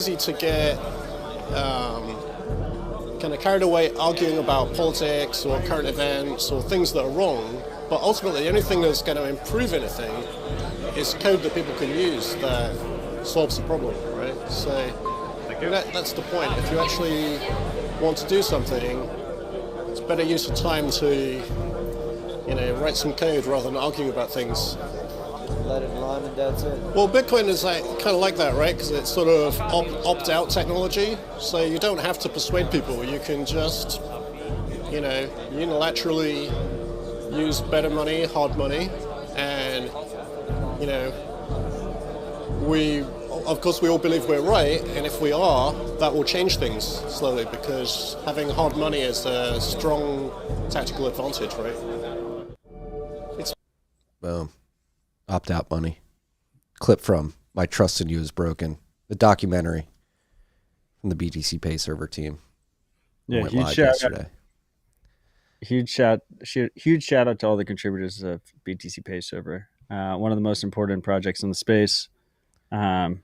Easy to get kind of carried away arguing about politics or current events or things that are wrong, but ultimately the only thing that's going to improve anything is code that people can use that solves the problem, right? So that's the point. If you actually want to do something, it's better use of time to, write some code rather than arguing about things. Let it run and that's it. Well, Bitcoin is kind of like that, right? Because it's sort of opt-out technology, so you don't have to persuade people. You can just, unilaterally use better money, hard money, and we all believe we're right, and if we are, that will change things slowly because having hard money is a strong tactical advantage, right? Boom. Opt-out money. Clip from My Trust in You is Broken, the documentary from the Btcpay server team. Yeah, went live yesterday. Huge shout out to all the contributors of Btcpay server. One of the most important projects in the space. Proud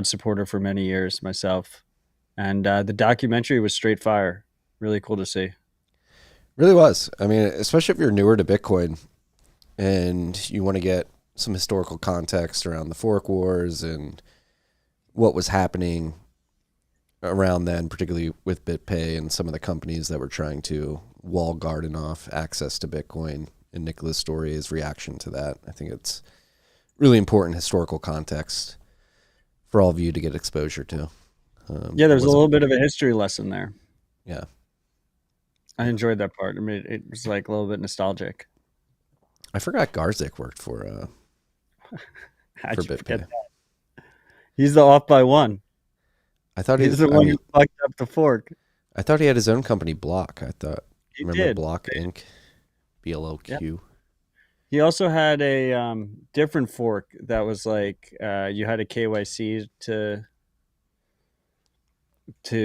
supporter for many years myself. And the documentary was straight fire. Really cool to see. Really was. I mean, especially if you're newer to Bitcoin and you want to get some historical context around the fork wars and what was happening around then, particularly with BitPay and some of the companies that were trying to wall garden off access to Bitcoin, and Nicola's story, his reaction to that. I think it's really important historical context for all of you to get exposure to. There's a little bit of a history lesson there. Yeah. I enjoyed that part. I mean, it was like a little bit nostalgic. I forgot Garzik worked for BitPay. He's the off by one. I thought he's the one who fucked up the fork. I thought he had his own company, Block. Remember did. Block Inc. BLOQ. Yep. He also had a different fork that was like you had a KYC to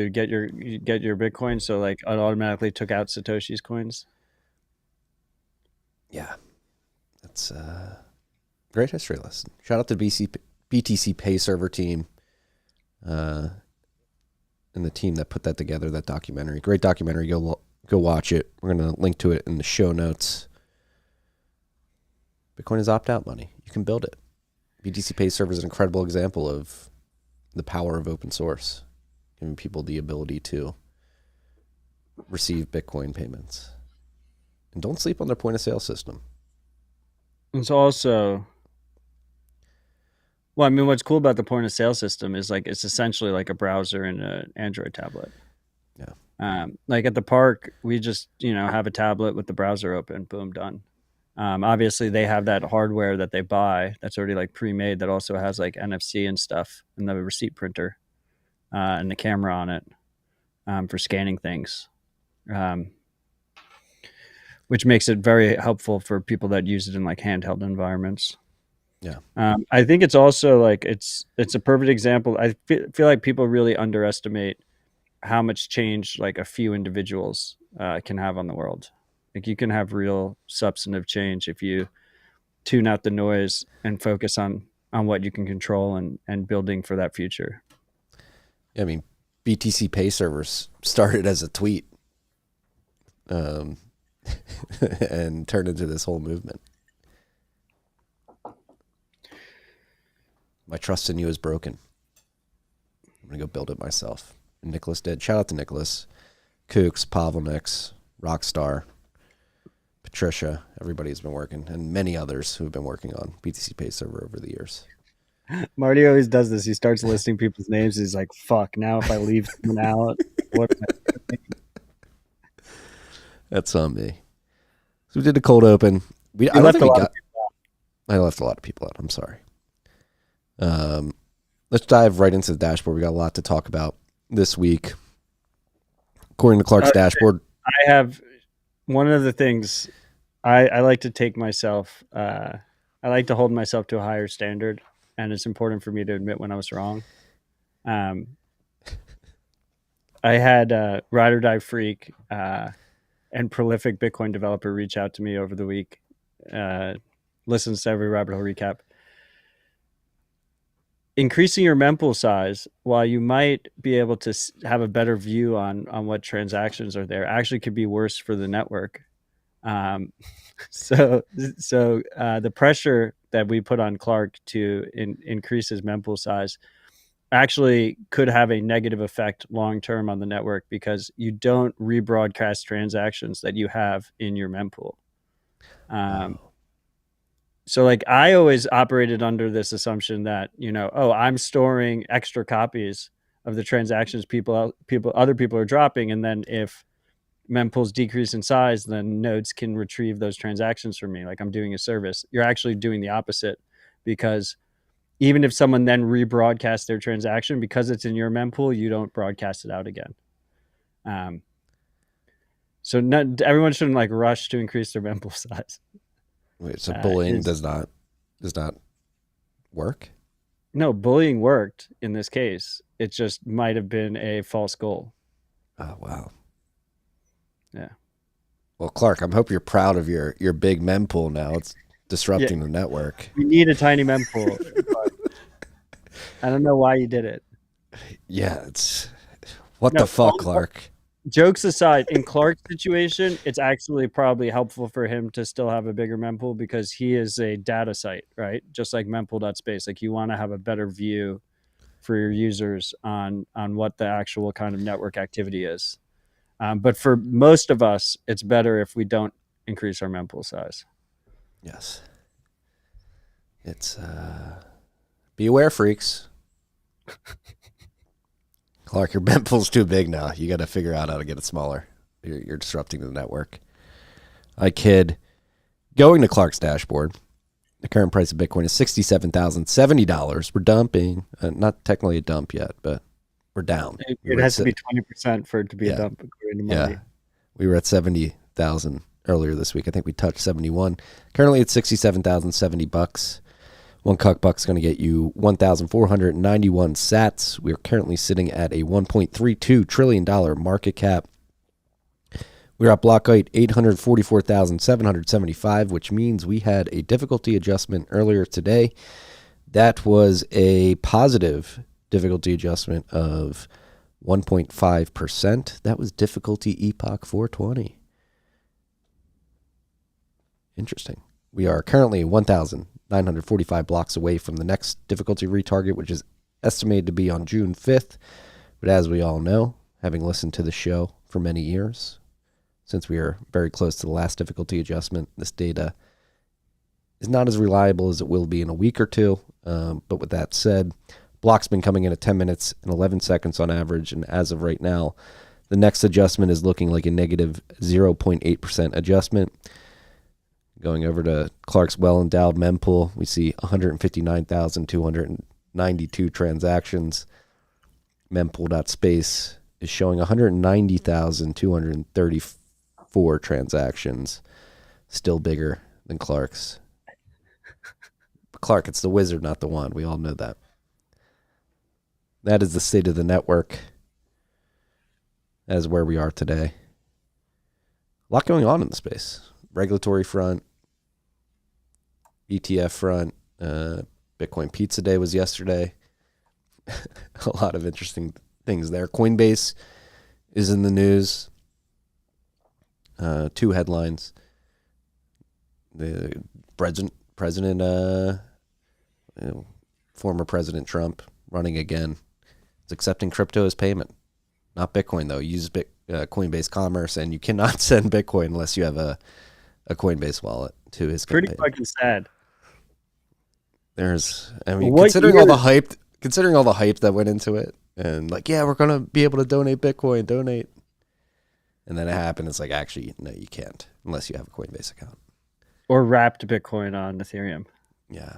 get your Bitcoin, so like it automatically took out Satoshi's coins. Yeah, that's a great history lesson. Shout out to Btcpay server team and the team that put that together, that documentary. Great documentary. Go watch it. We're going to link to it in the show notes. Bitcoin is opt-out money. You can build it. Btcpay server is an incredible example of the power of open source, giving people the ability to receive Bitcoin payments. And don't sleep on their point of sale system. It's also, well, I mean, what's cool about the point of sale system is like it's essentially like a browser and an Android tablet. Yeah. Like at the park, we just have a tablet with the browser open, boom, done. Obviously, they have that hardware that they buy that's already like pre-made that also has like NFC and stuff, and the receipt printer and the camera on it for scanning things. Which makes it very helpful for people that use it in like handheld environments. Yeah. I think it's also like, it's a perfect example. I feel like people really underestimate how much change like a few individuals can have on the world. Like you can have real substantive change if you tune out the noise and focus on what you can control and building for that future. I mean, Btcpay servers started as a tweet. And turned into this whole movement. My trust in you is broken. I'm going to go build it myself. And Nicholas did. Shout out to Nicholas, Kooks, Pavlonix, Rockstar, Patricia, everybody's been working, and many others who have been working on Btcpay server over the years. Marty always does this. He starts listing people's names. He's like, fuck, now if I leave someone out, what am I doing? That's on me. So we did a cold open. I left a lot of people out. I'm sorry. Let's dive right into the dashboard. We got a lot to talk about this week. According to Clark's dashboard, I have one of the things I like to take myself. I like to hold myself to a higher standard, and it's important for me to admit when I was wrong. I had Ride or Die Freak and prolific Bitcoin developer reach out to me over the week, listens to every Rabbit Hole recap. increasing your mempool size, while you might be able to have a better view on what transactions are there, actually could be worse for the network. So the pressure that we put on Clark to increase his mempool size actually could have a negative effect long term on the network, because you don't rebroadcast transactions that you have in your mempool. So like I always operated under this assumption that, I'm storing extra copies of the transactions other people are dropping, and then if mempools decrease in size, then nodes can retrieve those transactions from me, like I'm doing a service. You're actually doing the opposite, because even if someone then rebroadcasts their transaction, because it's in your mempool, you don't broadcast it out again. So everyone shouldn't like rush to increase their mempool size. Wait, so bullying does not work? No, bullying worked in this case. It just might have been a false goal. Oh, wow. Yeah. Well, Clark, I hope you're proud of your big mempool now. It's disrupting the network. We need a tiny mempool. I don't know why you did it. Yeah, it's what the fuck, Clark? Jokes aside, in Clark's situation, it's actually probably helpful for him to still have a bigger mempool, because he is a data site, right? Just like mempool.space. Like you want to have a better view for your users on what the actual kind of network activity is. But for most of us, it's better if we don't increase our mempool size. Yes. It's beware, freaks. Clark, your mempool's too big now. You got to figure out how to get it smaller. You're disrupting the network. I kid. Going to Clark's dashboard, the current price of Bitcoin is $67,070. We're dumping. Not technically a dump yet, but we're down. It has to be 20% for it to be a dump, according to Marty. Yeah. We were at 70,000 earlier this week. I think we touched 71. Currently it's $67,070. One cuck buck's going to get you 1,491 sats. We are currently sitting at a $1.32 trillion market cap. We're at block height 844,775, which means we had a difficulty adjustment earlier today. That was a positive difficulty adjustment of 1.5%. That was difficulty epoch 420. Interesting. We are currently 1,945 blocks away from the next difficulty retarget, which is estimated to be on June 5th. But as we all know, having listened to the show for many years, since we are very close to the last difficulty adjustment, this data is not as reliable as it will be in a week or two. But with that said, block's been coming in at 10 minutes and 11 seconds on average. And as of right now, the next adjustment is looking like a negative 0.8% adjustment. Going over to Clark's well-endowed mempool, we see 159,292 transactions. Mempool.space is showing 190,234 transactions. Still bigger than Clark's. But Clark, it's the wizard, not the wand. We all know that. That is the state of the network. That is where we are today. A lot going on in the space. Regulatory front, ETF front, Bitcoin Pizza Day was yesterday. A lot of interesting things there. Coinbase is in the news. Two headlines. The former President Trump running again. Is accepting crypto as payment. Not Bitcoin, though. Use Coinbase Commerce, and you cannot send Bitcoin unless you have a Coinbase wallet to his campaign. Pretty fucking sad. Considering all the hype that went into it, and like, yeah, we're gonna be able to donate Bitcoin, and then it happened. It's like, actually, no, you can't unless you have a Coinbase account or wrapped Bitcoin on Ethereum. Yeah,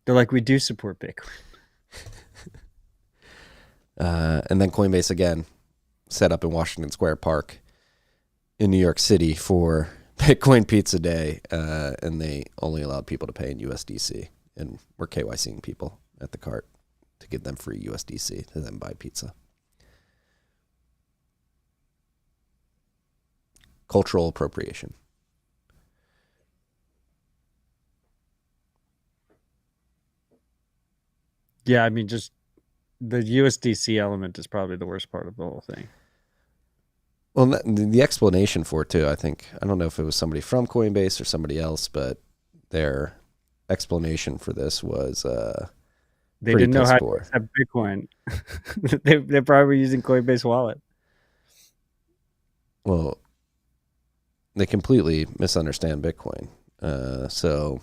they're like, we do support Bitcoin. And then Coinbase again set up in Washington Square Park in New York City for Bitcoin Pizza Day, and they only allowed people to pay in USDC, and we're KYCing people at the cart to give them free USDC to then buy pizza. Cultural appropriation. Yeah, I mean, just the USDC element is probably the worst part of the whole thing. Well, the explanation for it too, I think, I don't know if it was somebody from Coinbase or somebody else, but their explanation for this was They pretty didn't know piss how to poor. accept Bitcoin. They're probably using Coinbase Wallet. Well, they completely misunderstand Bitcoin. So,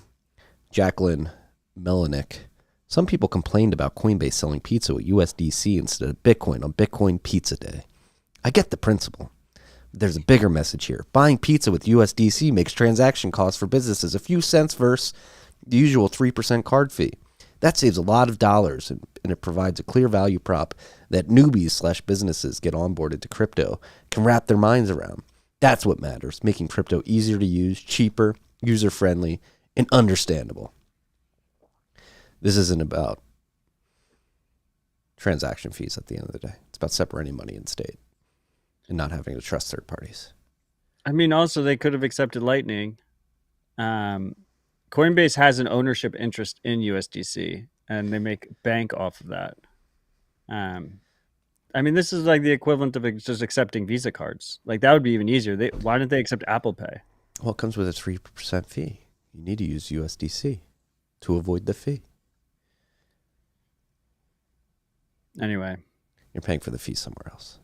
Jacqueline Melanick, some people complained about Coinbase selling pizza with USDC instead of Bitcoin on Bitcoin Pizza Day. I get the principle. There's a bigger message here. Buying pizza with USDC makes transaction costs for businesses a few cents versus the usual 3% card fee. That saves a lot of dollars, and it provides a clear value prop that newbies/businesses get onboarded to crypto can wrap their minds around. That's what matters, making crypto easier to use, cheaper, user-friendly, and understandable. This isn't about transaction fees at the end of the day. It's about separating money and state and not having to trust third parties. I mean, also, they could have accepted Lightning. Coinbase has an ownership interest in USDC, and they make bank off of that. I mean, this is like the equivalent of just accepting Visa cards. Like, that would be even easier. Why didn't they accept Apple Pay? Well, it comes with a 3% fee. You need to use USDC to avoid the fee. Anyway. You're paying for the fee somewhere else.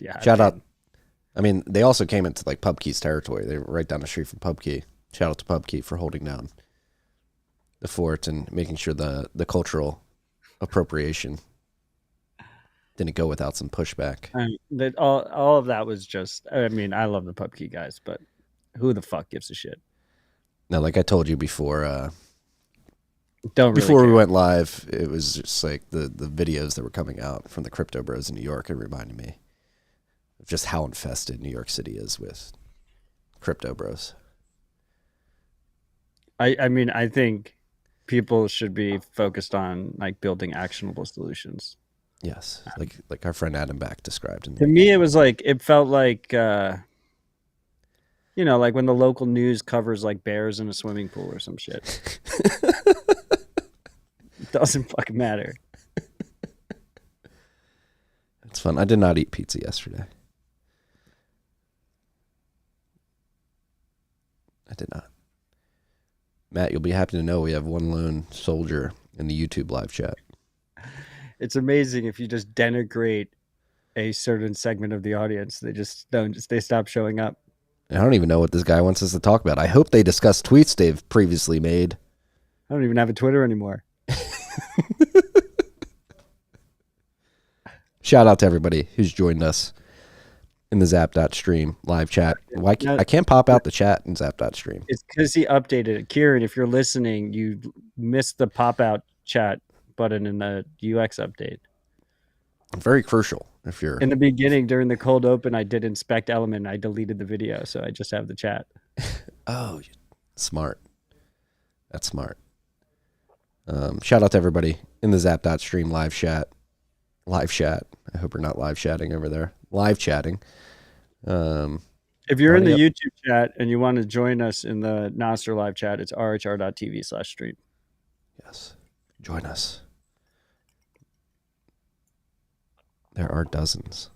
Yeah. Shout out. I mean, they also came into like Pubkey's territory. They were right down the street from Pubkey. Shout out to Pubkey for holding down the fort and making sure the cultural appropriation didn't go without some pushback. All of that was just, I mean, I love the Pubkey guys, but who the fuck gives a shit? Now, like I told you before, before we went live, it was just like the videos that were coming out from the crypto bros in New York. It reminded me of just how infested New York City is with crypto bros. I mean, I think people should be focused on like building actionable solutions. Yes, like our friend Adam Back described. To me, it felt like, like when the local news covers like bears in a swimming pool or some shit. It doesn't fucking matter. It's fun. I did not eat pizza yesterday. I did not. Matt, you'll be happy to know we have one lone soldier in the YouTube live chat. It's amazing if you just denigrate a certain segment of the audience. They stop showing up. I don't even know what this guy wants us to talk about. I hope they discuss tweets they've previously made. I don't even have a Twitter anymore. Shout out to everybody who's joined us in the Zap.stream live chat. I can't pop out the chat in Zap.stream. It's because he updated it. Kieran, if you're listening, you missed the pop out chat button in the UX update. Very crucial if you're... In the beginning, during the cold open, I did inspect element. I deleted the video, so I just have the chat. Oh, smart. That's smart. Shout out to everybody in the Zap.stream live chat. Live chat. I hope we're not live chatting over there. Live chatting. If you're in the YouTube chat and you want to join us in the Nostr live chat, it's rhr.tv/stream. Yes. Join us. There are dozens.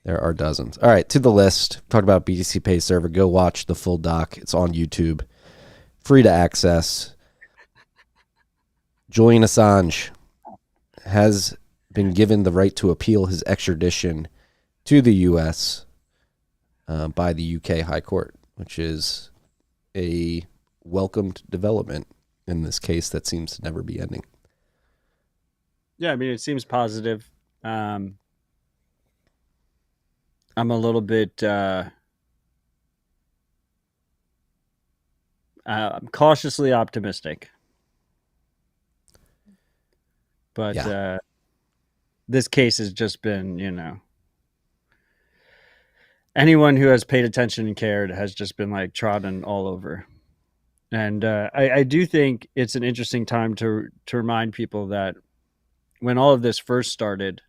There are dozens. All right, to the list. Talk about Btcpay server. Go watch the full doc. It's on YouTube. Free to access. Julian Assange has been given the right to appeal his extradition to the U.S. By the UK High Court, which is a welcomed development in this case that seems to never be ending. Yeah, I mean, it seems positive. I'm a little bit I'm cautiously optimistic. But this case has just been, anyone who has paid attention and cared has just been like trodden all over. And I do think it's an interesting time to remind people that when all of this first started,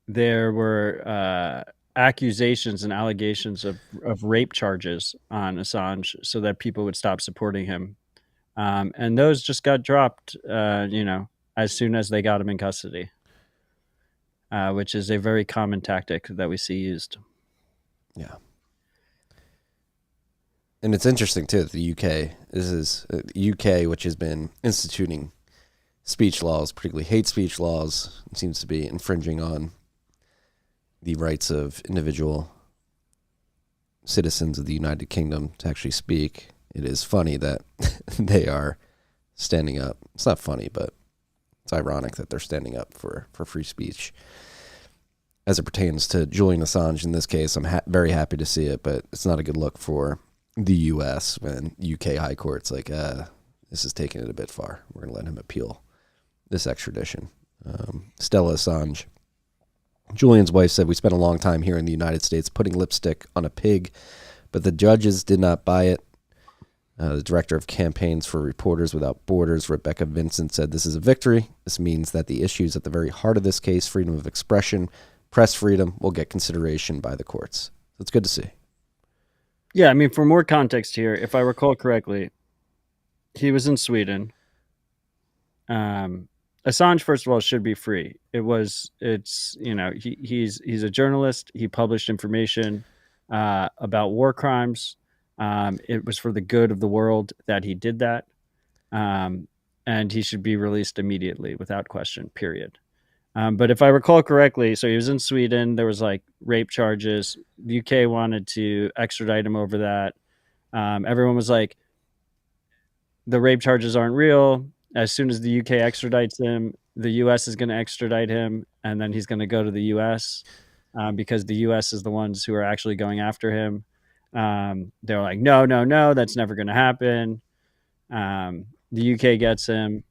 there were accusations and allegations of rape charges on Assange so that people would stop supporting him. And those just got dropped, as soon as they got him in custody, which is a very common tactic that we see used. Yeah. And it's interesting, too, that the UK, UK, which has been instituting speech laws, particularly hate speech laws, seems to be infringing on the rights of individual citizens of the United Kingdom to actually speak. It is funny that they are standing up. It's not funny, but it's ironic that they're standing up for free speech. As it pertains to Julian Assange in this case, I'm very happy to see it, but it's not a good look for the U.S. when UK High Court's like, this is taking it a bit far. We're going to let him appeal this extradition. Stella Assange. Julian's wife said, "We spent a long time here in the United States putting lipstick on a pig, but the judges did not buy it." The director of campaigns for Reporters Without Borders, Rebecca Vincent, said, "This is a victory. This means that the issues at the very heart of this case, freedom of expression, press freedom, will get consideration by the courts." So it's good to see. Yeah, I mean, for more context here, if I recall correctly, he was in Sweden. Assange, first of all, should be free. He's a journalist. He published information about war crimes. It was for the good of the world that he did that. And he should be released immediately without question, period. But if I recall correctly, so he was in Sweden. There was like rape charges. The UK wanted to extradite him over that. Everyone was like, the rape charges aren't real. As soon as the UK extradites him, the US is going to extradite him, and then he's going to go to the US because the US is the ones who are actually going after him. They're like, no, that's never going to happen. The UK gets him.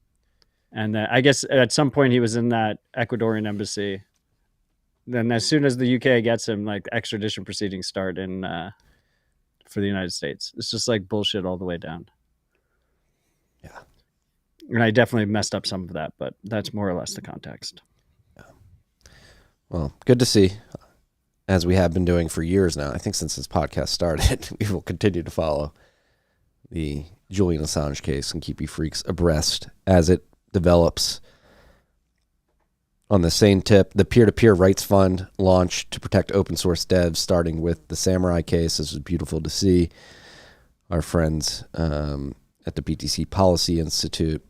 And then I guess at some point he was in that Ecuadorian embassy. Then as soon as the UK gets him, like extradition proceedings start for the United States. It's just like bullshit all the way down. Yeah. And I definitely messed up some of that, but that's more or less the context. Yeah. Well, good to see, as we have been doing for years now. I think since this podcast started, we will continue to follow the Julian Assange case and keep you freaks abreast as it develops. On the same tip, the Peer-to-Peer Rights Fund launched to protect open source devs, starting with the Samurai case. This was beautiful to see. Our friends at the BTC Policy Institute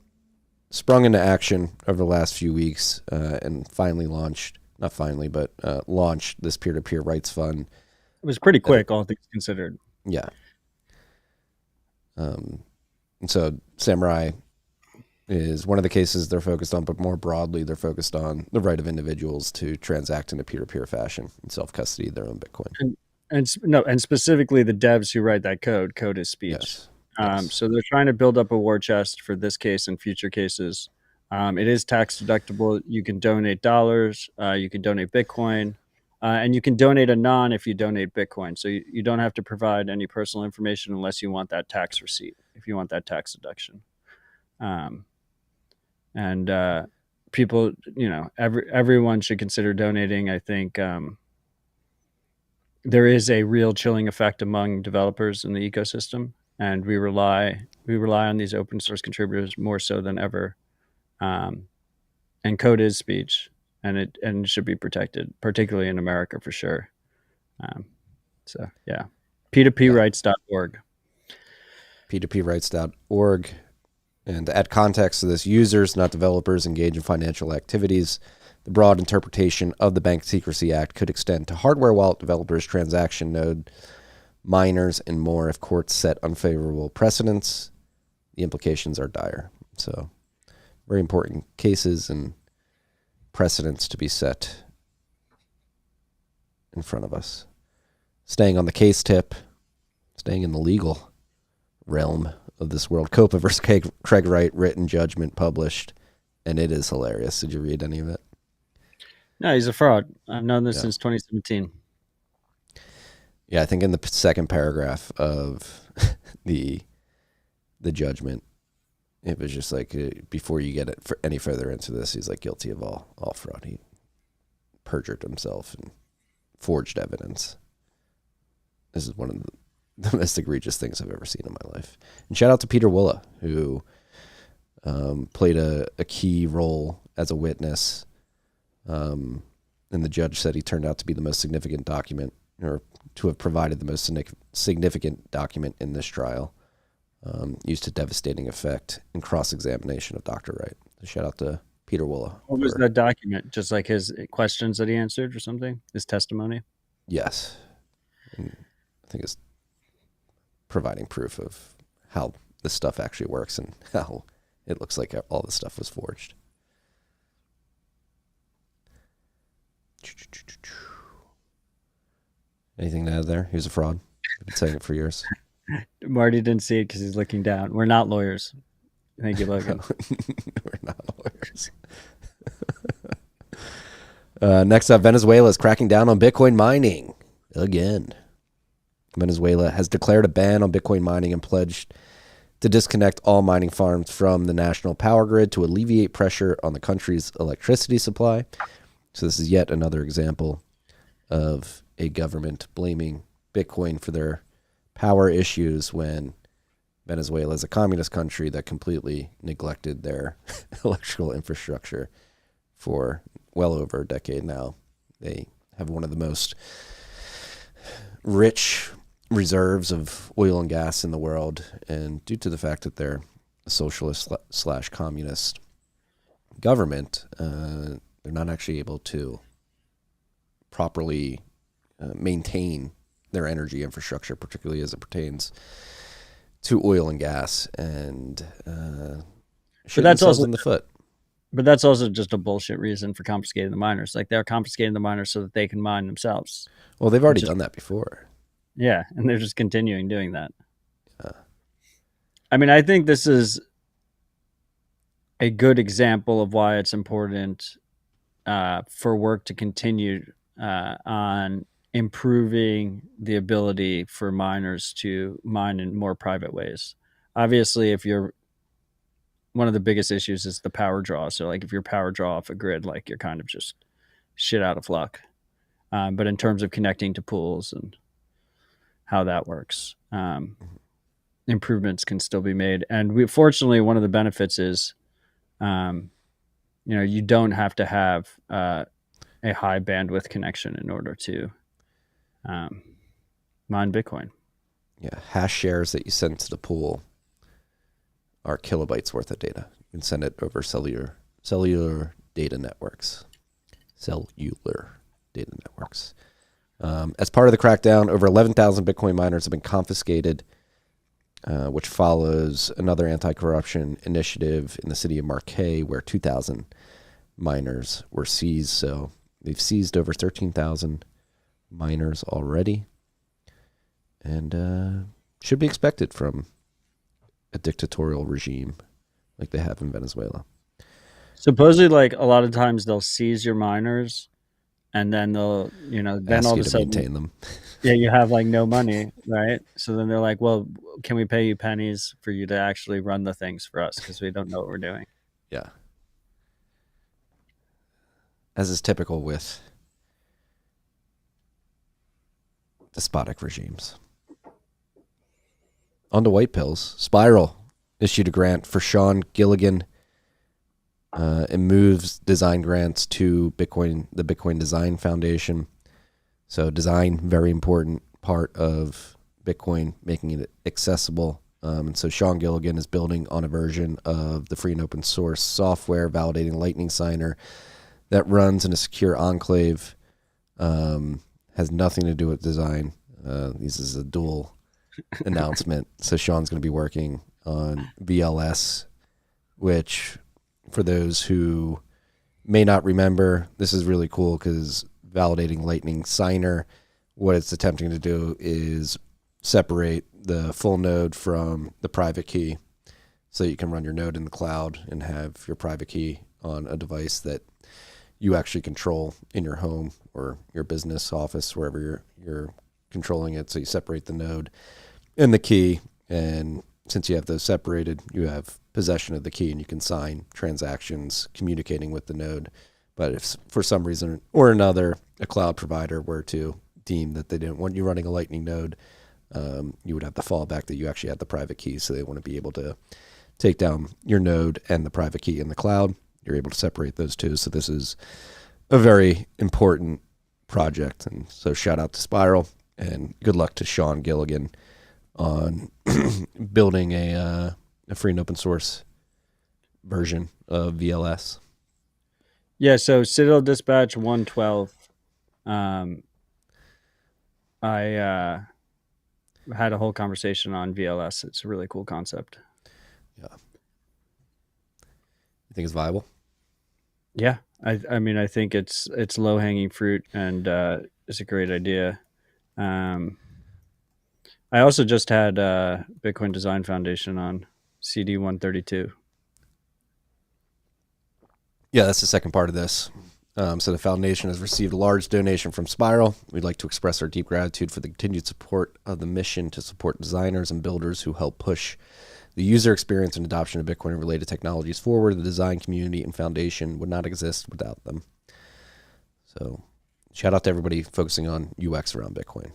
sprung into action over the last few weeks and finally launched this Peer-to-Peer Rights Fund. It was pretty quick, all things considered. Yeah. And so Samurai is one of the cases they're focused on, but more broadly, they're focused on the right of individuals to transact in a peer-to-peer fashion and self-custody of their own Bitcoin. And specifically the devs who write that code. Code is speech. Yes. Yes. So they're trying to build up a war chest for this case and future cases. It is tax deductible. You can donate dollars, you can donate Bitcoin, and you can donate a non if you donate Bitcoin. So you don't have to provide any personal information unless you want that tax receipt, if you want that tax deduction. People, everyone should consider donating. I think there is a real chilling effect among developers in the ecosystem, and we rely on these open source contributors more so than ever. And code is speech, and it should be protected, particularly in America for sure. So yeah, P2P P2Prights.org. And to add context to this, users, not developers, engage in financial activities. The broad interpretation of the Bank Secrecy Act could extend to hardware wallet developers, transaction node miners, and more if courts set unfavorable precedents. The implications are dire. So very important cases and precedents to be set in front of us. Staying on the case tip, staying in the legal realm of this world, COPA versus Craig Wright, written judgment published, and it is hilarious. Did you read any of it? No, he's a fraud. I've known this since 2017. Yeah, I think in the second paragraph of the judgment, it was just like, before you get it any further into this, he's like guilty of all fraud. He perjured himself and forged evidence. This is one of the most egregious things I've ever seen in my life. And shout out to Peter Willa, who played a key role as a witness. And the judge said he turned out to be the most significant document, or to have provided the most significant document in this trial, used to devastating effect in cross-examination of Dr. Wright. So shout out to Peter Willa. What was that document? Just like his questions that he answered or something? His testimony? Yes. And I think it's providing proof of how this stuff actually works and how it looks like all this stuff was forged. Anything to add there? He was a fraud. I've been saying it for years. Marty didn't see it because he's looking down. We're not lawyers. Thank you, Logan. We're not lawyers. Next up, Venezuela is cracking down on Bitcoin mining again. Venezuela has declared a ban on Bitcoin mining and pledged to disconnect all mining farms from the national power grid to alleviate pressure on the country's electricity supply. So this is yet another example of a government blaming Bitcoin for their power issues when Venezuela is a communist country that completely neglected their electrical infrastructure for well over a decade now. They have one of the most rich reserves of oil and gas in the world, and due to the fact that they're a socialist / communist government, they're not actually able to properly maintain their energy infrastructure, particularly as it pertains to oil and gas, and shoot that's themselves also in the foot. But that's also just a bullshit reason for confiscating the miners. Like, they're confiscating the miners so that they can mine themselves. Well, they've already done that before. Yeah, and they're just continuing doing that. I mean, I think this is a good example of why it's important for work to continue on improving the ability for miners to mine in more private ways. Obviously, if you're one of the biggest issues is the power draw. So like if you're power draw off a grid, like you're kind of just shit out of luck. But in terms of connecting to pools and how that works, improvements can still be made. And fortunately, one of the benefits is, you don't have to have a high bandwidth connection in order to mine Bitcoin. Yeah, hash shares that you send to the pool are kilobytes worth of data. You can send it over cellular data networks. As part of the crackdown, over 11,000 Bitcoin miners have been confiscated, which follows another anti-corruption initiative in the city of Marquette, where 2,000 miners were seized. So they've seized over 13,000 miners already, and should be expected from a dictatorial regime like they have in Venezuela. Supposedly, like a lot of times they'll seize your miners, and then they'll, then Ask all you of a to sudden, maintain them. yeah, you have like no money, right? So then they're like, well, can we pay you pennies for you to actually run the things for us because we don't know what we're doing? Yeah. As is typical with despotic regimes. On to white pills. Spiral issued a grant for Sean Gilligan and moves design grants to the Bitcoin Design Foundation. So design, very important part of Bitcoin, making it accessible. And so Sean Gilligan is building on a version of the free and open source software validating Lightning Signer that runs in a secure enclave. Has nothing to do with design. This is a dual announcement. So Sean's going to be working on VLS, which, for those who may not remember, this is really cool because validating Lightning Signer, what it's attempting to do is separate the full node from the private key, so you can run your node in the cloud and have your private key on a device that you actually control in your home or your business office, wherever you're controlling it. So you separate the node and the key, and since you have those separated, you have possession of the key and you can sign transactions communicating with the node But if for some reason or another a cloud provider were to deem that they didn't want you running a Lightning node, you would have the fallback that you actually had the private key. So they want to be able to take down your node and the private key in the cloud. You're able to separate those two. So this is a very important project. And so shout out to Spiral and good luck to Sean Gilligan on building a free and open source version of VLS. Yeah, so Citadel Dispatch 112. I had a whole conversation on VLS. It's a really cool concept. Yeah. You think it's viable? Yeah, I mean, I think it's low hanging fruit, and it's a great idea. I also just had Bitcoin Design Foundation on CD 132. Yeah, that's the second part of this. So the foundation has received a large donation from Spiral. We'd like to express our deep gratitude for the continued support of the mission to support designers and builders who help push the user experience and adoption of Bitcoin and related technologies forward. The design community and foundation would not exist without them. So shout out to everybody focusing on UX around Bitcoin.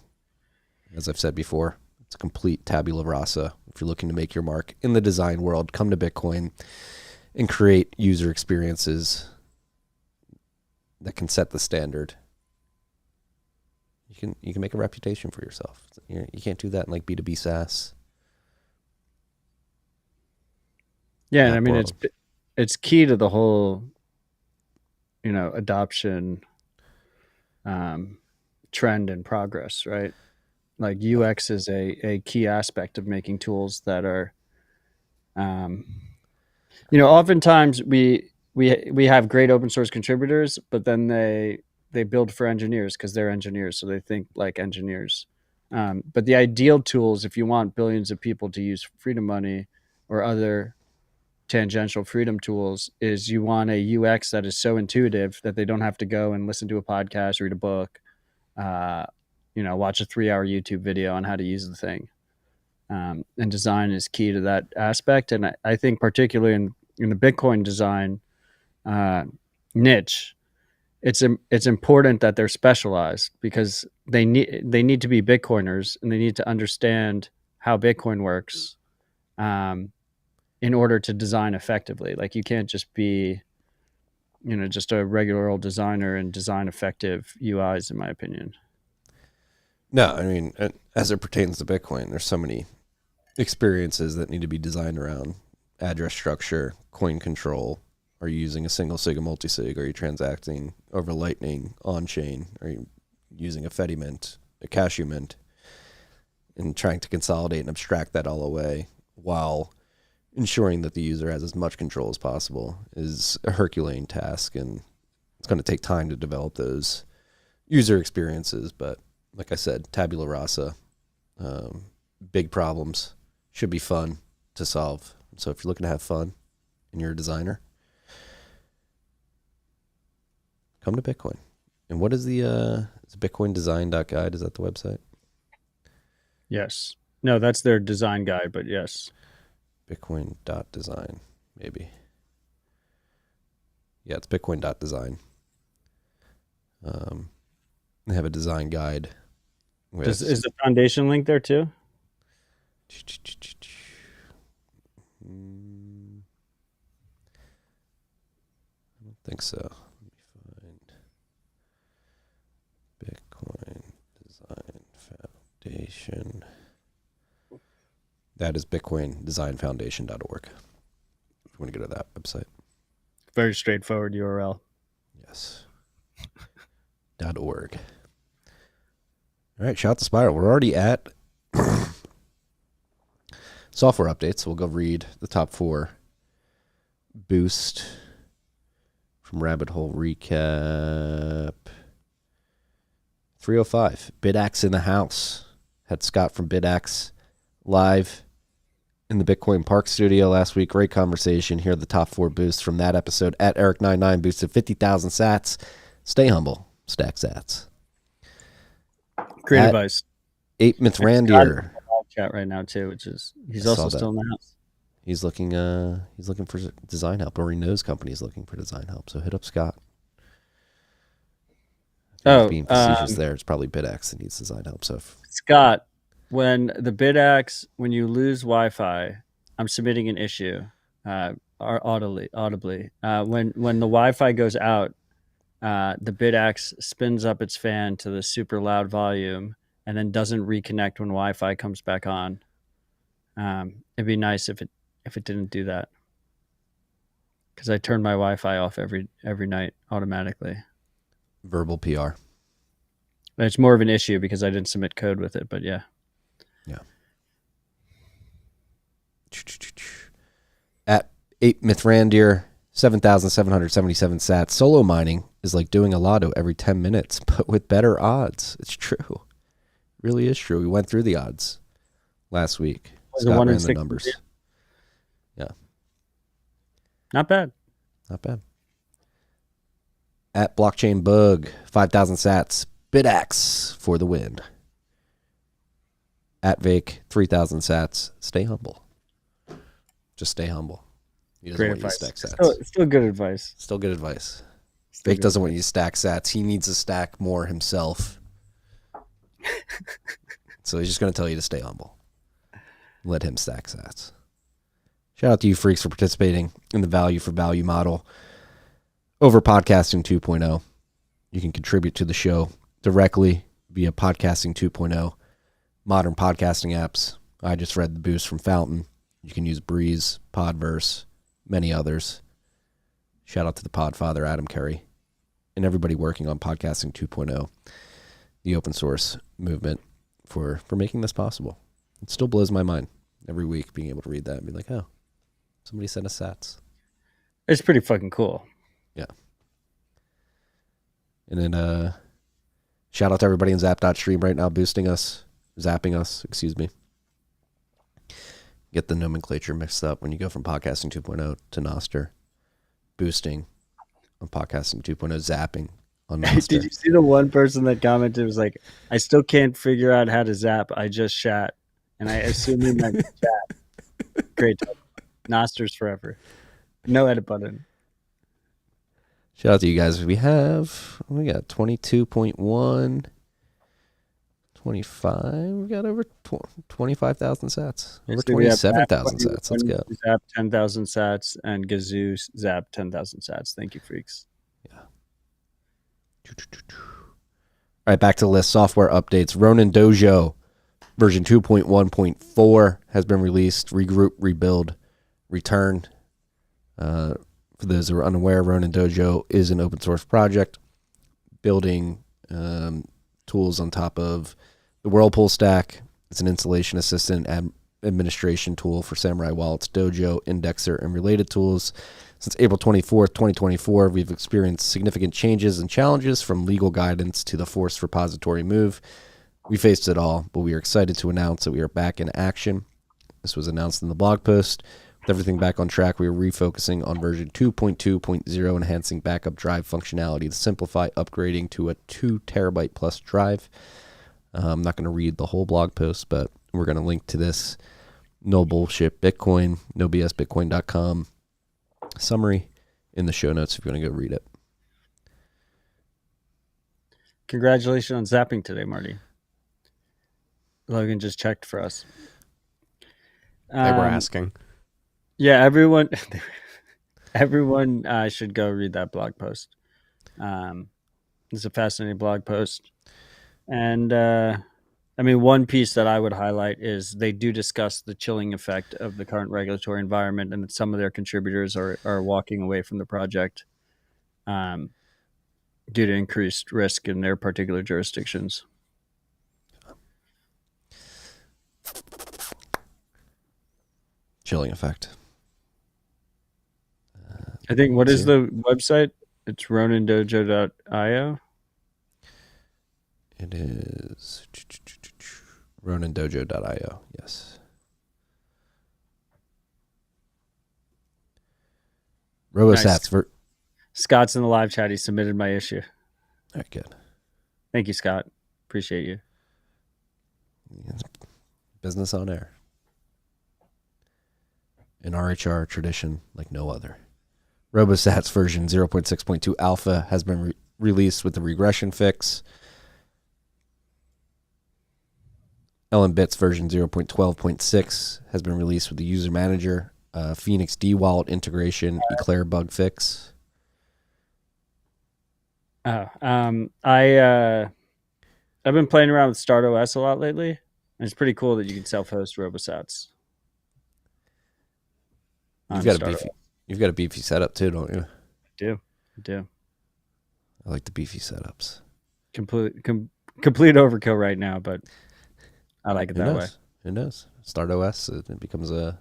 As I've said before, it's a complete tabula rasa. If you're looking to make your mark in the design world, come to Bitcoin and create user experiences that can set the standard. You can make a reputation for yourself. You can't do that in like B2B SaaS. Yeah, and I mean it's key to the whole, adoption, trend and progress, right? Like UX is a key aspect of making tools that are, oftentimes we have great open source contributors, but then they build for engineers because they're engineers, so they think like engineers. But the ideal tools, if you want billions of people to use Freedom Money or other tangential freedom tools, is you want a UX that is so intuitive that they don't have to go and listen to a podcast, read a book, watch a 3-hour YouTube video on how to use the thing. And design is key to that aspect. And I think particularly in the Bitcoin design niche, it's important that they're specialized because they need to be Bitcoiners and they need to understand how Bitcoin works in order to design effectively. Like you can't just be, just a regular old designer and design effective UIs, in my opinion. No, I mean, as it pertains to Bitcoin, there's so many experiences that need to be designed around address structure, coin control. Are you using a single sig or multi-sig? Are you transacting over Lightning on-chain? Are you using a Fedi mint, a Cashew mint, and trying to consolidate and abstract that all away while ensuring that the user has as much control as possible is a Herculean task, and it's going to take time to develop those user experiences. But like I said, tabula rasa, big problems, should be fun to solve. So if you're looking to have fun and you're a designer, come to Bitcoin. And what is the bitcoindesign.guide? Is that the website? Yes. No, that's their design guide, but yes. Bitcoin.design, maybe. Yeah, it's bitcoin.design. They have a design guide. Is the foundation link there too? I don't think so. Let me find Bitcoin Design Foundation. That is bitcoindesignfoundation.org. If you want to go to that website. Very straightforward URL. Yes. .org. All right, shout out to Spiral. We're already at software updates. We'll go read the top 4. Boost from Rabbit Hole Recap. 305. BitAxe in the house. Had Scott from BitAxe live in the Bitcoin Park studio last week. Great conversation. Here are the top 4 boosts from that episode. At Eric99 boosted 50,000 sats. Stay humble. Stack sats. Great advice. 8 Mithrandir. Chat right now too, which is he's also still in the house. He's looking for design help, or he knows companies looking for design help. So hit up Scott. Being facetious there, it's probably BitX that needs design help. So Scott, when you lose Wi-Fi, I'm submitting an issue audibly. When the Wi-Fi goes out, the BitX spins up its fan to the super loud volume and then doesn't reconnect when Wi-Fi comes back on. It'd be nice if it didn't do that, because I turn my Wi-Fi off every night automatically. verbal PR. It's more of an issue because I didn't submit code with it, but yeah. At 8 Mithrandir, 7,777 sats. Solo mining is like doing a lotto every 10 minutes, but with better odds. It's true. It really is true. We went through the odds last week. Scott ran the numbers. Yeah. Not bad. Not bad. At Blockchain Bug, 5,000 sats. BitX for the win. At Vake, 3,000 sats. Stay humble. Just stay humble. He doesn't want you to stack sats. Still good advice. Still good advice. Vake doesn't want you to stack sats. He needs to stack more himself. So he's just going to tell you to stay humble. Let him stack sats. Shout out to you freaks for participating in the value for value model over Podcasting 2.0. You can contribute to the show directly via Podcasting 2.0, modern podcasting apps. I just read the boost from Fountain. You can use Breeze, Podverse, many others. Shout out to the Podfather, Adam Curry, and everybody working on Podcasting 2.0, the open source movement for making this possible. It still blows my mind every week being able to read that and be like, oh, somebody sent us sats. It's pretty fucking cool. Yeah. And then shout out to everybody in Zap.stream right now zapping us, excuse me. Get the nomenclature mixed up when you go from Podcasting 2.0 to Noster. Boosting on Podcasting 2.0, zapping on Noster. Did you see the one person that commented was like, I still can't figure out how to zap. I just chat. And I assume he meant chat. Great job. Nosters forever. No edit button. Shout out to you guys. We got 22.1, 25. We got over 25,000 sats. Over 27,000 sats. Let's go. Zap 10,000 sats and Gazoo zap 10,000 sats. Thank you, freaks. Yeah. All right, back to the list. Software updates. Ronin Dojo version 2.1.4 has been released. Regroup, rebuild, return. For those who are unaware, Ronin Dojo is an open source project building tools on top of the Whirlpool stack. It's an installation assistant administration tool for Samurai Wallets, Dojo, Indexer, and related tools. Since April 24th, 2024, we've experienced significant changes and challenges, from legal guidance to the forced repository move. We faced it all, but we are excited to announce that we are back in action. This was announced in the blog post. With everything back on track, we are refocusing on version 2.2.0, enhancing backup drive functionality to simplify upgrading to a 2 terabyte plus drive. I'm not going to read the whole blog post, but we're going to link to this no bullshit Bitcoin, nobsbitcoin.com summary in the show notes if you want to go read it. Congratulations on zapping today, Marty. Logan just checked for us. They were asking. Yeah, everyone should go read that blog post. It's a fascinating blog post. And one piece that I would highlight is they do discuss the chilling effect of the current regulatory environment, and that some of their contributors are walking away from the project due to increased risk in their particular jurisdictions. Chilling effect. I think, what is the website? It's ronindojo.io. It is ronindojo.io. Yes. RoboSats. Nice. Scott's in the live chat. He submitted my issue. All right, good. Thank you, Scott. Appreciate you. Business on air. An RHR tradition like no other. RoboSats version 0.6.2 alpha has been released with the regression fix. LMBits version 0.12.6 has been released with the user manager. Phoenix D wallet integration, Eclair bug fix. I've been playing around with StartOS a lot lately, and it's pretty cool that you can self-host RoboSats. You've got a beefy setup too, don't you? I do. I like the beefy setups. Complete overkill right now, but I like it that way. It does. StartOS, it becomes a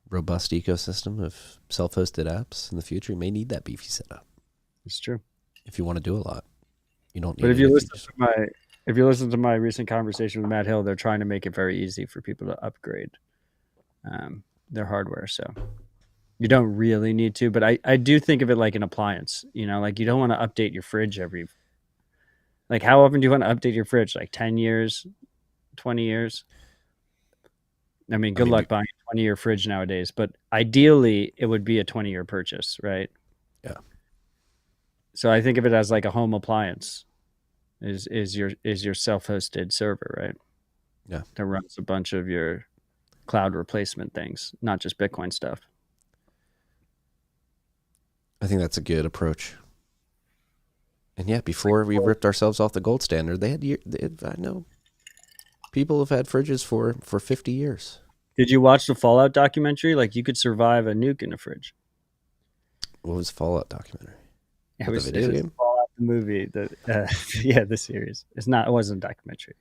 robust ecosystem of self-hosted apps in the future. You may need that beefy setup. It's true. If you want to do a lot, you don't need. But if you listen to my recent conversation with Matt Hill, they're trying to make it very easy for people to upgrade their hardware. So you don't really need to, but I do think of it like an appliance. You know, like you don't want to update your fridge like how often do you want to update your fridge? Like 10 years, 20 years? I mean, good luck buying a 20-year fridge nowadays, but ideally it would be a 20-year purchase, right? Yeah. So I think of it as like a home appliance is your self-hosted server, right? Yeah. That runs a bunch of your cloud replacement things, not just Bitcoin stuff. I think that's a good approach. And yeah, before we ripped ourselves off the gold standard, I know people have had fridges for 50 years. Did you watch the Fallout documentary? Like you could survive a nuke in a fridge. What was Fallout documentary? It was the video game? Fallout the movie. The series. It wasn't a documentary.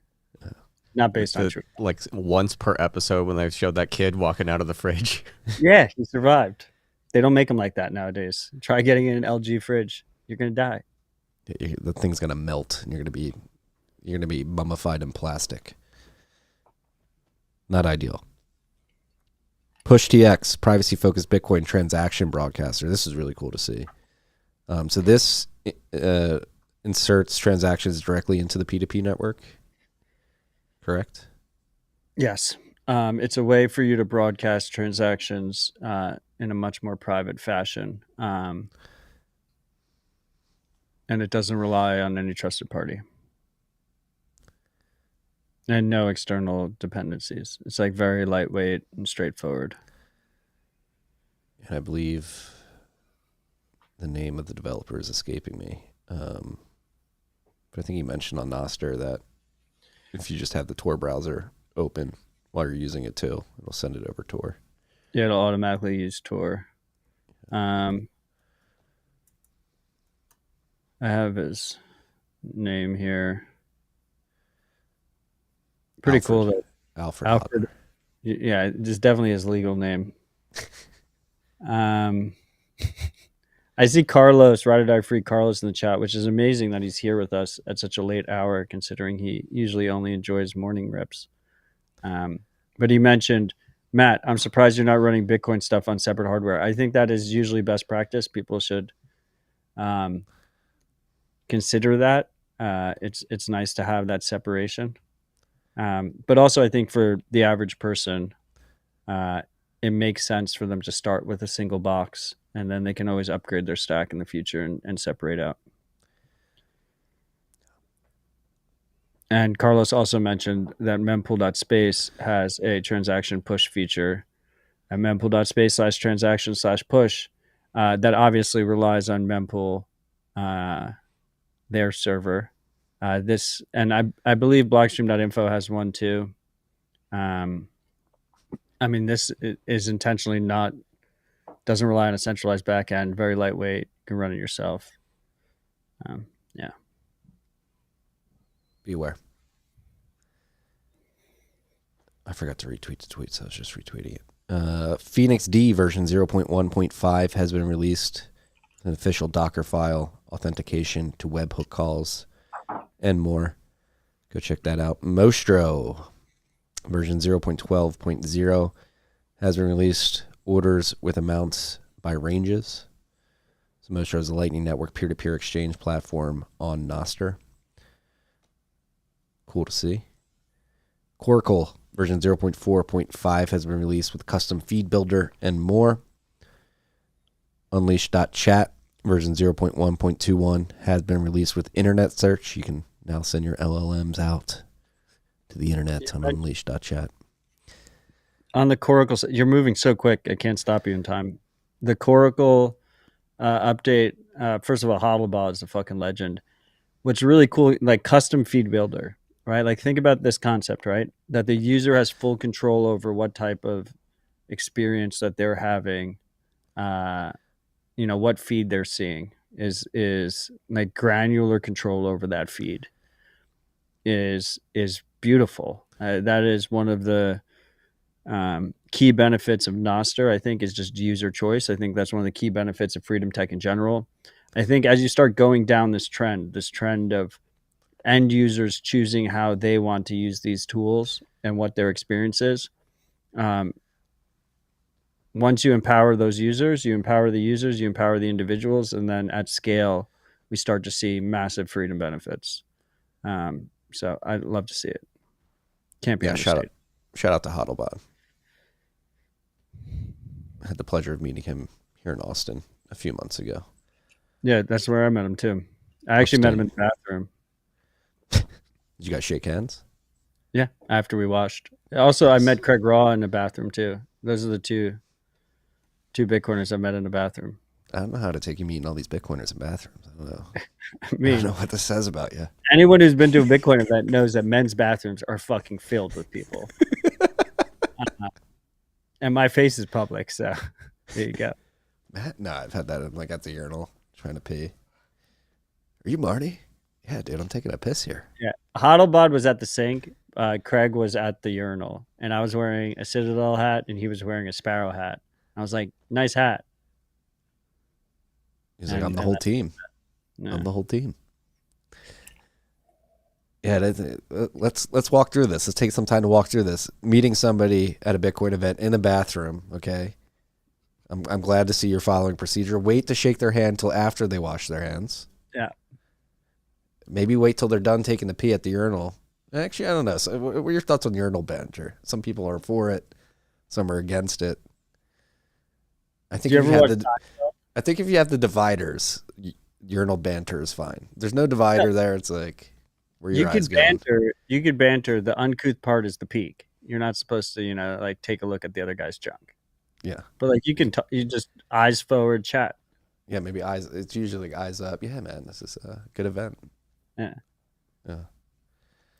Not based on true. Like once per episode when they showed that kid walking out of the fridge. Yeah, he survived. They don't make them like that nowadays. Try getting in an LG fridge. You're going to die. The thing's going to melt and you're going to be mummified in plastic. Not ideal. PushTX, privacy-focused Bitcoin transaction broadcaster. This is really cool to see. So this inserts transactions directly into the P2P network, correct? Yes. It's a way for you to broadcast transactions in a much more private fashion. And it doesn't rely on any trusted party. And no external dependencies. It's like very lightweight and straightforward. And I believe the name of the developer is escaping me. But I think he mentioned on Nostr that if you just have the Tor browser open while you're using it too, it'll send it over Tor. Yeah, it'll automatically use Tor. I have his name here. Pretty cool that Alfred. Yeah, it's definitely his legal name. I see Carlos, Ride or Die Free Carlos in the chat, which is amazing that he's here with us at such a late hour, considering he usually only enjoys morning rips. But he mentioned, Matt, I'm surprised you're not running Bitcoin stuff on separate hardware. I think that is usually best practice. People should consider that. It's nice to have that separation. But also I think for the average person, it makes sense for them to start with a single box, and then they can always upgrade their stack in the future and separate out. And Carlos also mentioned that mempool.space has a transaction push feature at mempool.space/transaction/push that obviously relies on mempool, their server. I believe blockstream.info has one too. I mean, this is intentionally doesn't rely on a centralized backend, very lightweight, you can run it yourself. Yeah. Beware. I forgot to retweet the tweet, so I was just retweeting it. Phoenix D version 0.1.5 has been released. An official Docker file, authentication to webhook calls, and more. Go check that out. Mostro version 0.12.0 has been released. Orders with amounts by ranges. So Mostro is a Lightning Network peer-to-peer exchange platform on Nostr. Cool to see. Coracle version 0.4.5 has been released with custom feed builder and more. Unleash.chat version 0.1.21 has been released with internet search. You can now send your LLMs out to the internet on unleash.chat. On the Coracle, you're moving so quick, I can't stop you in time. The Coracle update, first of all, Hodlball is a fucking legend. What's really cool, like custom feed builder, right? Like think about this concept, right? That the user has full control over what type of experience that they're having, what feed they're seeing is like granular control over that feed is beautiful. That is one of the key benefits of Nostr, I think, is just user choice. I think that's one of the key benefits of Freedom Tech in general. I think as you start going down this trend of end users choosing how they want to use these tools and what their experience is, once you empower those users, you empower the users, you empower the individuals, and then at scale, we start to see massive freedom benefits. So I'd love to see it. Can't be understated. Shout out to Hodlbot. I had the pleasure of meeting him here in Austin a few months ago. Yeah, that's where I met him too. I actually met him in the bathroom. Did you guys shake hands? Yeah, after we washed. Also, I met Craig Raw in the bathroom too. Those are the two Bitcoiners I met in the bathroom. I don't know how to take you meeting all these Bitcoiners in bathrooms. I don't know. I don't know what this says about you. Anyone who's been to a Bitcoin event knows that men's bathrooms are fucking filled with people. And my face is public, so there you go. No, I've had that at the urinal trying to pee. Are you Marty? Yeah, dude, I'm taking a piss here. Yeah, Hodlbod was at the sink. Craig was at the urinal, and I was wearing a Citadel hat, and he was wearing a Sparrow hat. I was like, "Nice hat." He's like, "I'm the whole team. No. I'm the whole team." Yeah, let's walk through this. Let's take some time to walk through this. Meeting somebody at a Bitcoin event in a bathroom, okay? I'm glad to see you're following procedure. Wait to shake their hand till after they wash their hands. Yeah. Maybe wait till they're done taking the pee at the urinal. Actually, I don't know. So what are your thoughts on urinal banter? Some people are for it. Some are against it. I think if you have the dividers, urinal banter is fine. There's no divider there. It's like where your eyes going. You could banter. The uncouth part is the peak. You're not supposed to, take a look at the other guy's junk. Yeah. But you can you just eyes forward chat. Yeah, maybe eyes. It's usually like eyes up. Yeah, man, this is a good event. Yeah. Yeah.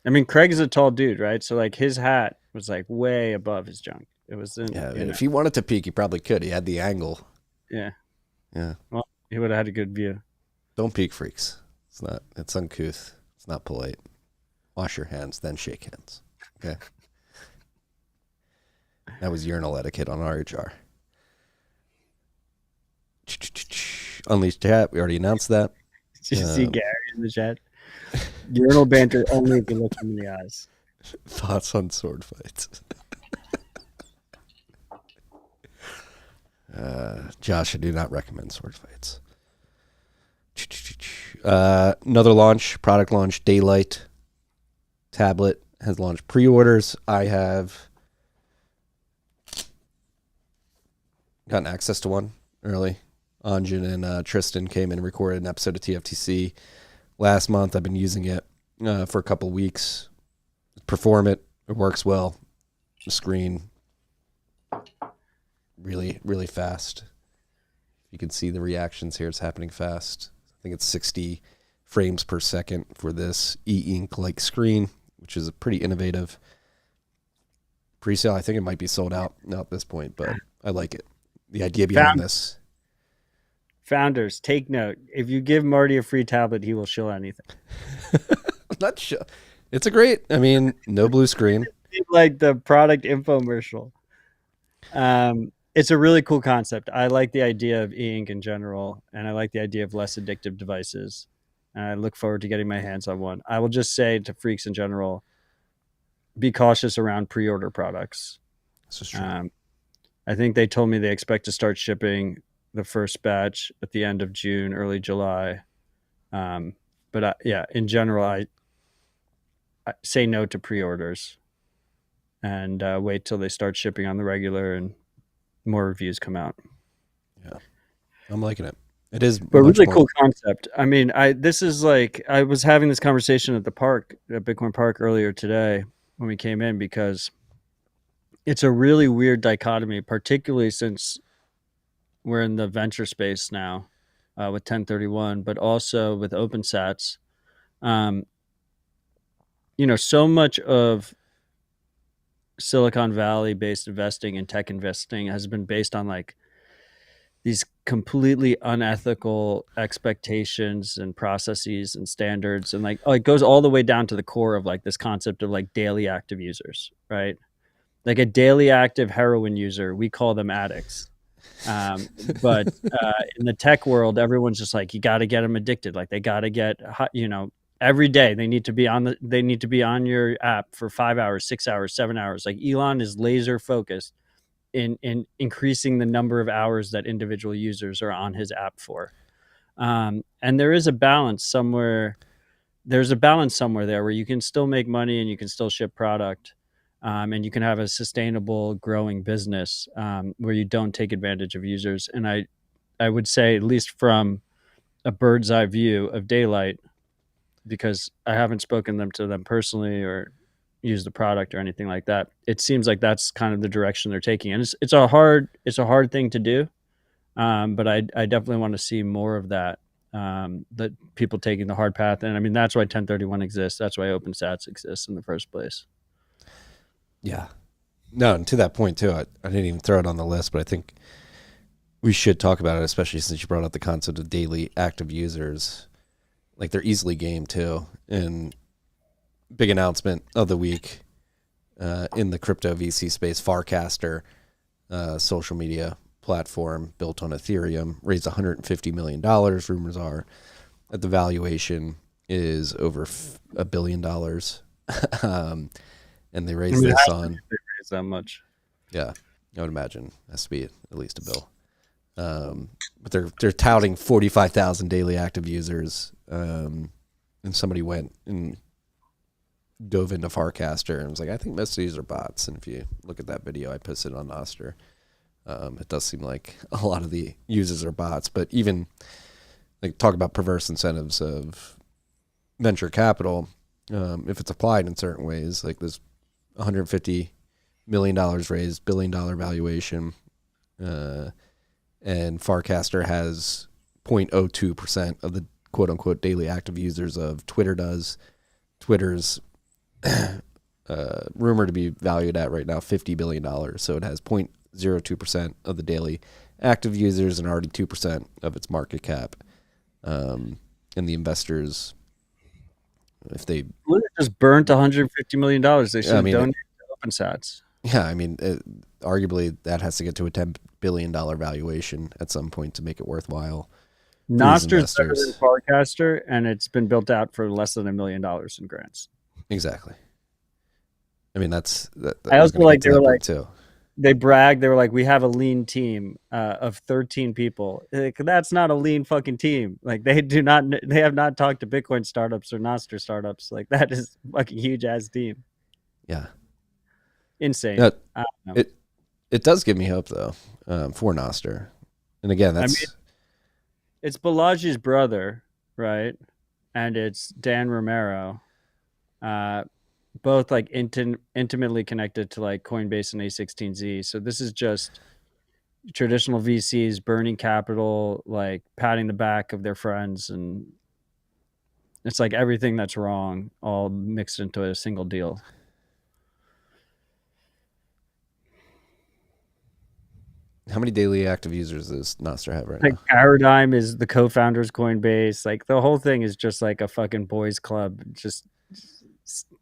I mean, Craig is a tall dude, right? So his hat was way above his junk. It was if he wanted to peek, he probably could. He had the angle. Yeah. Yeah. Well, he would have had a good view. Don't peek, freaks. It's uncouth. It's not polite. Wash your hands, then shake hands. Okay. That was urinal etiquette on RHR. Unleash chat. We already announced that. Did you see Gary in the chat? Urinal banter only if you look him in the eyes. Thoughts on sword fights. Josh, I do not recommend sword fights. Another product launch, Daylight tablet has launched pre-orders. I have gotten access to one early. Anjan and Tristan came in and recorded an episode of TFTC last month. I've been using it for a couple weeks. It works well. The screen really, really fast. You can see the reactions here. It's happening fast. I think it's 60 frames per second for this e-ink like screen, which is pretty innovative. Pre-sale, I think it might be sold out now at this point, but I like it. The idea behind this. Founders, take note. If you give Marty a free tablet, he will show anything. I'm not sure. It's no blue screen. Like the product infomercial. It's a really cool concept. I like the idea of e-ink in general, and I like the idea of less addictive devices. And I look forward to getting my hands on one. I will just say to freaks in general, be cautious around pre-order products. This is true. I think they told me they expect to start shipping the first batch at the end of June, early July. In general, I say no to pre-orders and wait till they start shipping on the regular and more reviews come out. Yeah, I'm liking it. It is, but much really more. cool concept. I mean, this is like, I was having this conversation at the park, at Bitcoin Park earlier today when we came in, because it's a really weird dichotomy, particularly since we're in the venture space now with 1031, but also with OpenSats. So much of Silicon Valley based investing and tech investing has been based on like these completely unethical expectations and processes and standards, and like it goes all the way down to the core of like this concept of like daily active users, right? Like a daily active heroin user, we call them addicts. But in the tech world, everyone's just like, you got to get them addicted. Like they got to get, every day they need to be on your app for 5 hours, 6 hours, 7 hours. Like Elon is laser focused in increasing the number of hours that individual users are on his app for. And there is a balance somewhere. There's a balance somewhere there where you can still make money and you can still ship product. And you can have a sustainable growing business where you don't take advantage of users. And I would say, at least from a bird's eye view of Daylight, because I haven't spoken to them personally or used the product or anything like that, it seems like that's kind of the direction they're taking. And it's a hard thing to do. But I definitely want to see more of that, that people taking the hard path. And I mean, that's why 1031 exists. That's why OpenSats exists in the first place. Yeah. No, and to that point too, I didn't even throw it on the list, but I think we should talk about it, especially since you brought up the concept of daily active users. Like they're easily gamed too. And big announcement of the week in the crypto VC space, Farcaster, social media platform built on Ethereum, raised $150 million. Rumors are that the valuation is over $1 billion. And they raised this on. They raise that much. Yeah, I would imagine it has to be at least $1 billion. But they're touting 45,000 daily active users. And somebody went and dove into Farcaster and was like, I think most of these are bots. And if you look at that video I posted on Noster, it does seem like a lot of the users are bots. But even like talk about perverse incentives of venture capital, if it's applied in certain ways, like this $150 million raised, $1 billion valuation, and Farcaster has 0.02% of the quote unquote daily active users of Twitter does. Twitter's rumored to be valued at right now $50 billion. So it has 0.02% of the daily active users and already 2% of its market cap. And the investors, if they just burnt $150 million, they should have donated to OpenSats. Yeah, I mean, arguably that has to get to a $10 billion valuation at some point to make it worthwhile. Noster's better than Farcaster, and it's been built out for less than $1 million in grants. Exactly. I mean, that I also like they were like too. They bragged. They were like, we have a lean team of 13 people. Like, that's not a lean fucking team. Like they have not talked to Bitcoin startups or Noster startups. Like that is fucking huge ass team. Yeah. Insane. No, it does give me hope though, for Noster. And again, it's Balaji's brother, right? And it's Dan Romero. Both like intimately connected to like Coinbase and A16Z. So this is just traditional VCs burning capital, like patting the back of their friends, and it's like everything that's wrong all mixed into a single deal. How many daily active users does Noster have right now? Paradigm is the co-founders Coinbase. Like the whole thing is just like a fucking boys club, just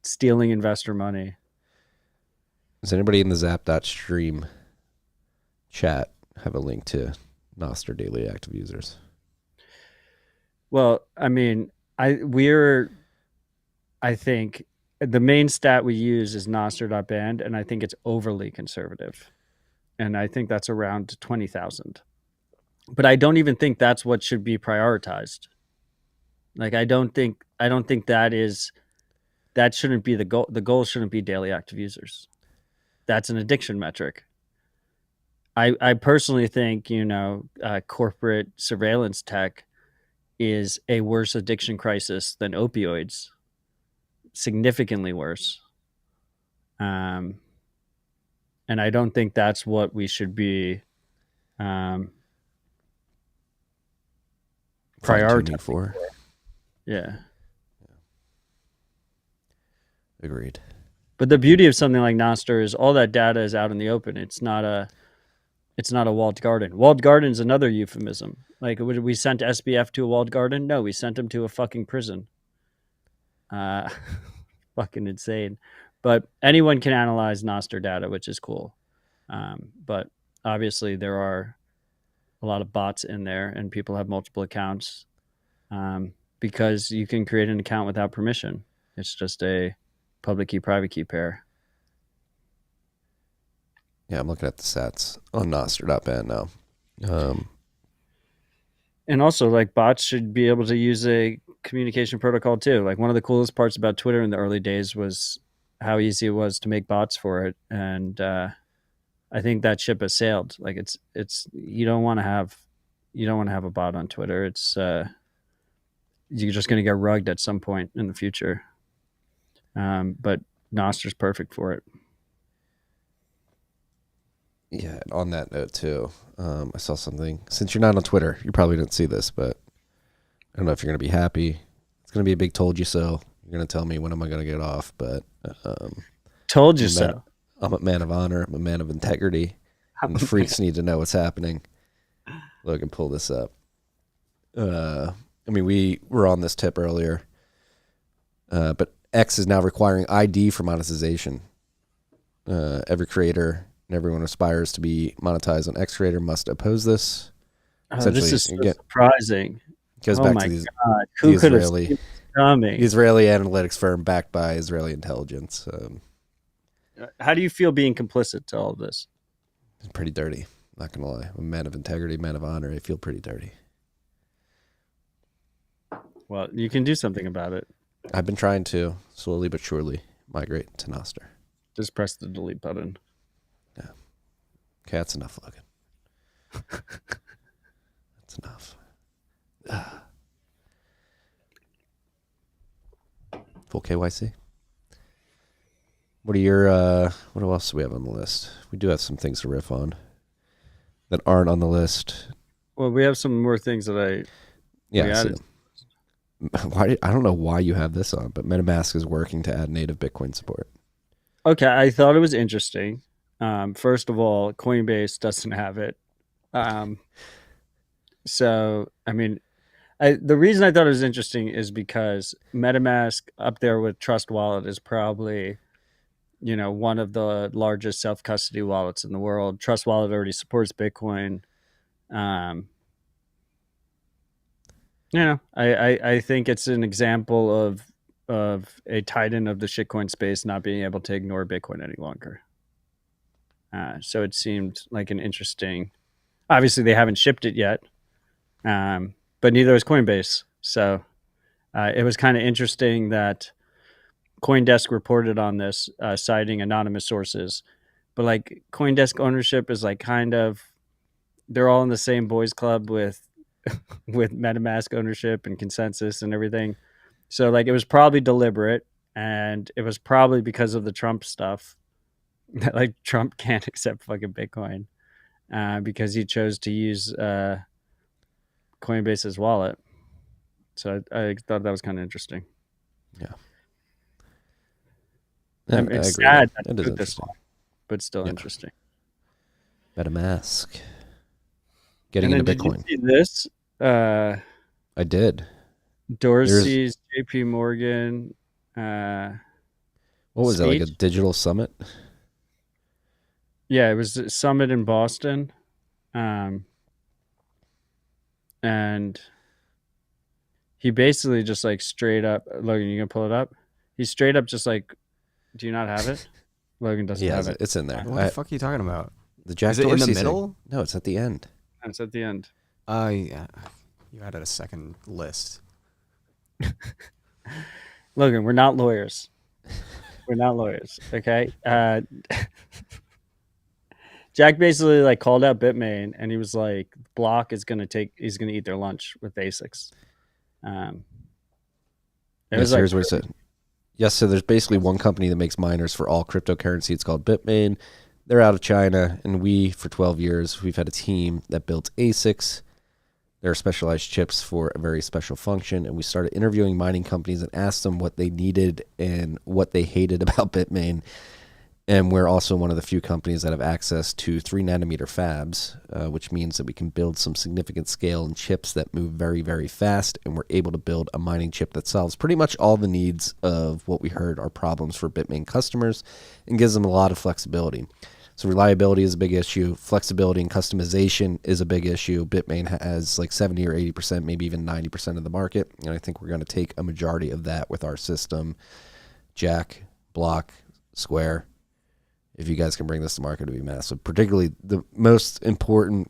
stealing investor money. Does anybody in the Zap.stream chat have a link to Noster daily active users? Well, I mean, I think the main stat we use is Noster.band, and I think it's overly conservative. And I think that's around 20,000. But I don't even think that's what should be prioritized. Like I don't think that shouldn't be the goal. The goal shouldn't be daily active users. That's an addiction metric. I personally think, corporate surveillance tech is a worse addiction crisis than opioids, significantly worse. And I don't think that's what we should be Fine prioritizing tuning for. Yeah. Agreed. But the beauty of something like Nostr is all that data is out in the open. It's not a walled garden. Walled garden is another euphemism. Like, we sent SBF to a walled garden? No, we sent him to a fucking prison. Fucking insane. But anyone can analyze Nostr data, which is cool. But obviously there are a lot of bots in there, and people have multiple accounts because you can create an account without permission. It's just a public key, private key pair. Yeah, I'm looking at the stats on Nostr.band now. And also, like, bots should be able to use a communication protocol too. Like, one of the coolest parts about Twitter in the early days was how easy it was to make bots for it. And I think that ship has sailed. Like, it's you don't want to have a bot on Twitter. It's you're just going to get rugged at some point in the future. But Nostr's perfect for it. Yeah, and on that note too, I saw something. Since you're not on Twitter, you probably didn't see this, but I don't know if you're going to be happy. It's going to be a big told you so. You're going to tell me when am I going to get off, but told you so. I'm a man of honor. I'm a man of integrity. And the freaks need to know what's happening. Look, and pull this up. I mean, we were on this tip earlier, but X is now requiring ID for monetization. Every creator and everyone who aspires to be monetized on X Creator must oppose this. Oh, this is so surprising. Goes back to the Who could have seen this coming? The Israeli analytics firm backed by Israeli intelligence. How do you feel being complicit to all of this? It's pretty dirty. Not gonna lie. I'm a man of integrity, man of honor. I feel pretty dirty. Well, you can do something about it. I've been trying to slowly but surely migrate to Nostr. Just press the delete button. Yeah. Okay, that's enough, Logan. That's enough. Full KYC. What are your what else do we have on the list? We do have some things to riff on that aren't on the list. Well, we have some more things that I don't know why you have this on, but MetaMask is working to add native Bitcoin support. Okay, I thought it was interesting. First of all, Coinbase doesn't have it. So, I mean, the reason I thought it was interesting is because MetaMask up there with Trust Wallet is probably, one of the largest self-custody wallets in the world. Trust Wallet already supports Bitcoin. I think it's an example of a titan of the shitcoin space not being able to ignore Bitcoin any longer. So it seemed like an interesting. Obviously, they haven't shipped it yet, but neither has Coinbase. So it was kind of interesting that CoinDesk reported on this, citing anonymous sources. But like CoinDesk ownership is like kind of, they're all in the same boys club with MetaMask ownership and consensus and everything. So like it was probably deliberate, and it was probably because of the Trump stuff that like Trump can't accept fucking Bitcoin because he chose to use Coinbase's wallet. So I thought that was kind of interesting. Yeah. It's sad that it it is took this interesting. long, but still interesting. MetaMask. Getting into Bitcoin. Did you see this? I did. Dorsey's JP Morgan. What was that, like a digital summit? Yeah, it was a summit in Boston. And he basically just like straight up, Logan, you gonna pull it up? He straight up just like, do you not have it? Logan doesn't have it. It's in there. What the fuck are you talking about? The Jack Is it Dorsey in the middle? thing. No, it's at the end. It's at the end. Yeah. You added a second list. Logan, we're not lawyers. We're not lawyers, okay? Jack Jack basically like called out Bitmain, and he was like, "Block is gonna eat their lunch with ASICs." It was like, Here's what it said. Yes, so there's basically one company that makes miners for all cryptocurrency. It's called Bitmain. They're out of China, and for 12 years, we've had a team that built ASICs. They're specialized chips for a very special function, and we started interviewing mining companies and asked them what they needed and what they hated about Bitmain. And we're also one of the few companies that have access to 3-nanometer fabs, which means that we can build some significant scale and chips that move very, very fast, and we're able to build a mining chip that solves pretty much all the needs of what we heard are problems for Bitmain customers and gives them a lot of flexibility. So reliability is a big issue. Flexibility and customization is a big issue. Bitmain has like 70 or 80%, maybe even 90% of the market. And I think we're going to take a majority of that with our system. Jack, Block, Square. If you guys can bring this to market, it would be massive. Particularly the most important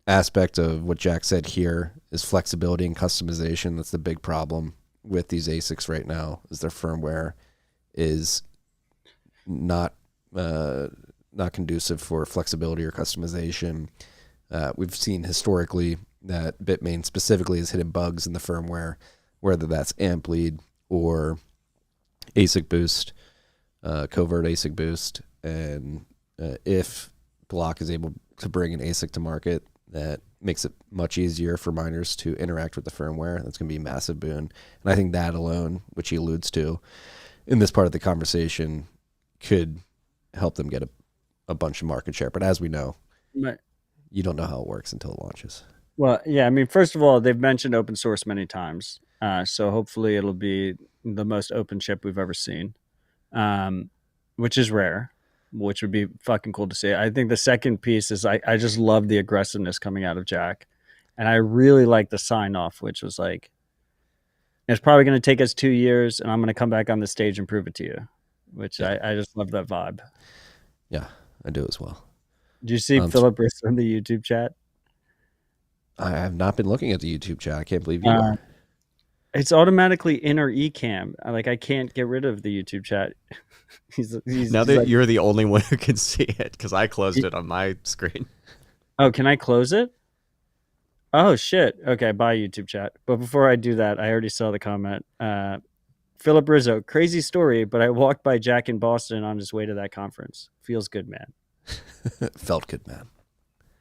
aspect of what Jack said here is flexibility and customization. That's the big problem with these ASICs right now, is their firmware is not conducive for flexibility or customization. We've seen historically that Bitmain specifically has hidden bugs in the firmware, whether that's amp bleed or ASIC boost, covert ASIC boost. And if Block is able to bring an ASIC to market that makes it much easier for miners to interact with the firmware, that's going to be a massive boon. And I think that alone, which he alludes to in this part of the conversation, could help them get a bunch of market share. But as we know, you don't know how it works until it launches. Well, yeah, I mean, first of all, they've mentioned open source many times. So hopefully it'll be the most open chip we've ever seen, which is rare, which would be fucking cool to see. I think the second piece is I just love the aggressiveness coming out of Jack. And I really like the sign off, which was like, it's probably going to take us 2 years, and I'm going to come back on the stage and prove it to you, which I just love that vibe. Yeah, I do as well. Did you see Philip Brister in the YouTube chat? I have not been looking at the YouTube chat. I can't believe you are. It's automatically in our eCam. Like, I can't get rid of the YouTube chat. he's now that like, you're the only one who can see it, because I closed it on my screen. Oh, can I close it? Oh, shit. Okay, bye, YouTube chat. But before I do that, I already saw the comment. Philip Rizzo, crazy story, but I walked by Jack in Boston on his way to that conference. Feels good, man. Felt good, man.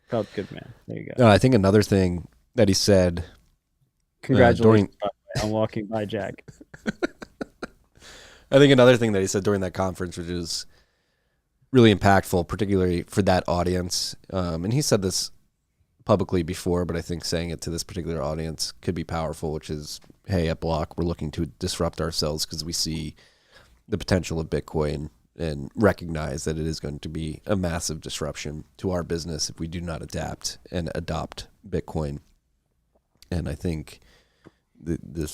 Felt good, man. There you go. No, I think another thing that he said. Congratulations on walking by Jack. I think another thing that he said during that conference, which is really impactful, particularly for that audience, and he said this publicly before, but I think saying it to this particular audience could be powerful, which is, hey, at Block, we're looking to disrupt ourselves because we see the potential of Bitcoin and recognize that it is going to be a massive disruption to our business if we do not adapt and adopt Bitcoin. And I think the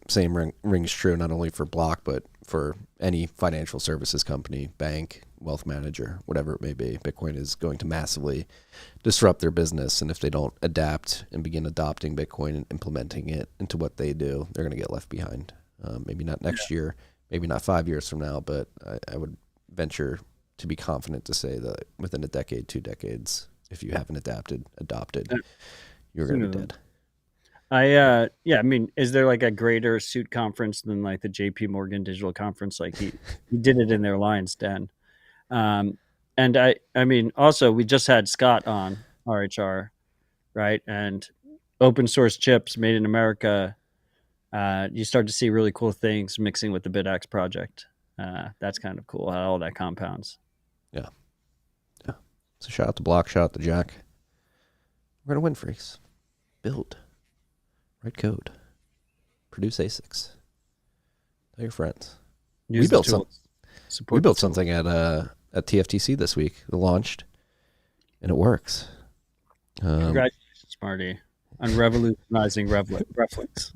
same rings true not only for Block, but for any financial services company, bank, wealth manager, whatever it may be. Bitcoin is going to massively disrupt their business. And if they don't adapt and begin adopting Bitcoin and implementing it into what they do, they're going to get left behind. Maybe not next year, maybe not 5 years from now, but I would venture to be confident to say that within a decade, 2 decades, if you haven't adopted, you're going to be dead. I mean, is there like a greater suit conference than like the JP Morgan Digital Conference? Like he did it in their Lion's Den. And I mean, also we just had Scott on RHR, right? And open source chips made in America. You start to see really cool things mixing with the BitX project. That's kind of cool how all that compounds. Yeah. So shout out to Block, shout out to Jack. We're going to win, freaks. Build. Write code. Produce ASICs. Tell your friends. We built something at TFTC this week. It launched, and it works. Congratulations, Marty, on revolutionizing Reflex.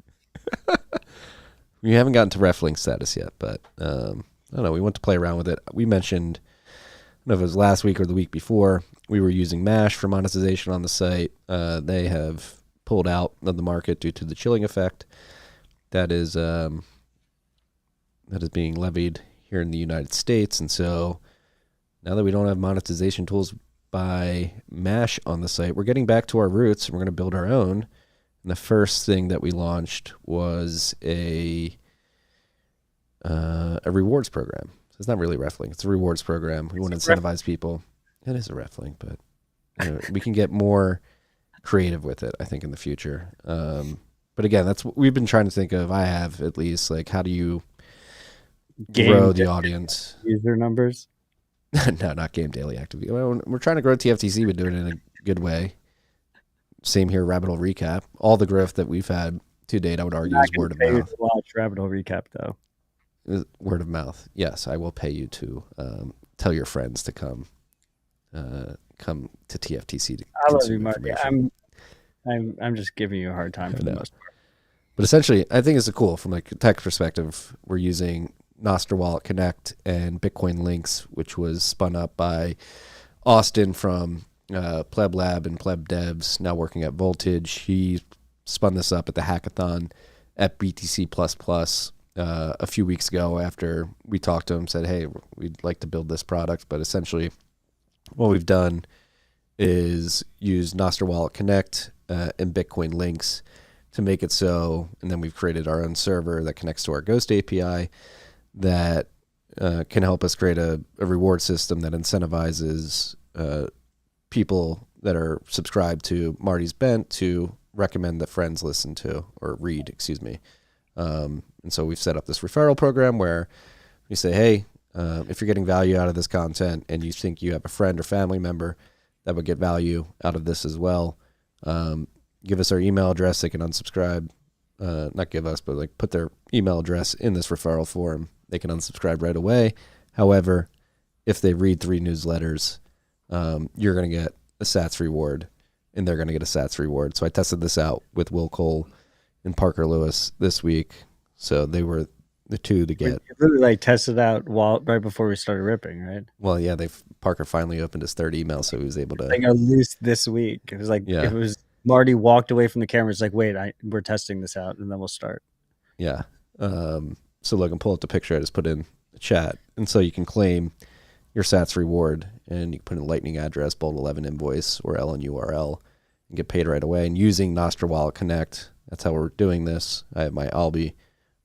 We haven't gotten to Reflink status yet, but I don't know. We want to play around with it. We mentioned, I don't know if it was last week or the week before, we were using Mash for monetization on the site. They have pulled out of the market due to the chilling effect that is being levied here in the United States. And so now that we don't have monetization tools by Mash on the site, we're getting back to our roots and we're going to build our own. And the first thing that we launched was a rewards program. So it's not really referling. It's a rewards program. We want to incentivize people. It is a referling, but we can get more creative with it, I think, in the future. But again, that's what we've been trying to think of. I have, at least, like, how do you grow the audience? User numbers? No, not game daily active. We're trying to grow TFTC, but doing it in a good way. Same here, Rabbit Hole Recap. All the growth that we've had to date, I would argue, is word of mouth. Watch Rabbit Hole Recap, though. Word of mouth. Yes, I will pay you to tell your friends to come to TFTC to I love consume you, Marty. information. I'm just giving you a hard time for the most part. But essentially, I think it's cool from like a tech perspective. We're using Nostr Wallet Connect and Bitcoin Links, which was spun up by Austin from Pleb Lab and Pleb Devs, now working at Voltage. He spun this up at the hackathon at BTC++ a few weeks ago after we talked to him, said, hey, we'd like to build this product. But essentially what we've done is use Nostr Wallet Connect and Bitcoin Links to make it so, and then we've created our own server that connects to our Ghost API that can help us create a reward system that incentivizes people that are subscribed to Marty's Bent to recommend that friends listen to or read, excuse me. And so we've set up this referral program where we say, hey, if you're getting value out of this content and you think you have a friend or family member that would get value out of this as well, give us our email address. They can unsubscribe. Not give us, but like put their email address in this referral form. They can unsubscribe right away. However, if they read 3 newsletters, you're going to get a Sats reward, and they're going to get a Sats reward. So I tested this out with Will Cole and Parker Lewis this week. So they were the two to get. You really like tested out right before we started ripping, right? Well, yeah, Parker finally opened his 3rd email, so he was able to. Like a loose this week. It was like it was Marty walked away from the camera. It's like, wait, we're testing this out, and then we'll start. Yeah. So Logan, pull up the picture I just put in the chat, and so you can claim your Sats reward, and you can put in a Lightning address, bold 11 invoice, or LN URL, and get paid right away. And using Nostr Wallet Connect, that's how we're doing this. I have my Albi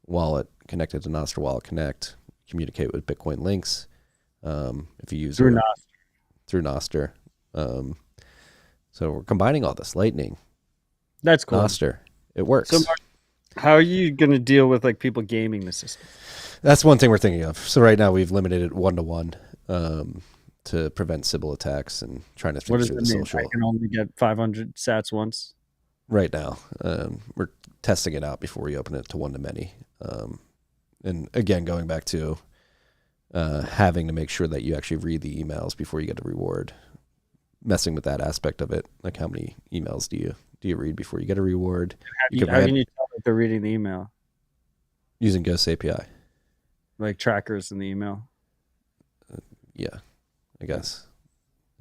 wallet connected to Nostr Wallet Connect, communicate with Bitcoin Links. If you use through Nostr. So we're combining all this Lightning. That's cool. Nostr. It works. So how are you going to deal with like people gaming the system? That's one thing we're thinking of. So right now we've limited it 1-to-1 to prevent Sybil attacks and trying to think through the social. I can only get 500 Sats once. Right now, we're testing it out before we open it to 1-to-many. And again, going back to having to make sure that you actually read the emails before you get a reward. Messing with that aspect of it, like how many emails do you read before you get a reward? How can you tell if they're reading the email? Using Ghost API. Like trackers in the email? Yeah, I guess.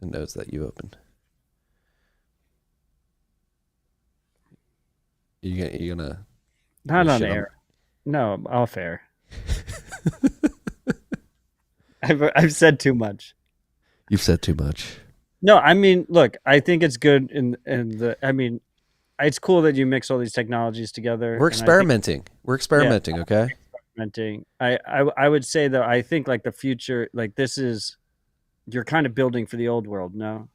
It knows that you opened. You gonna... Not on air. No, off air. I've said too much. You've said too much. No, I mean, look, I think it's good it's cool that you mix all these technologies together. We're experimenting. Okay? Experimenting. I would say though, I think like the future, like you're kind of building for the old world, no?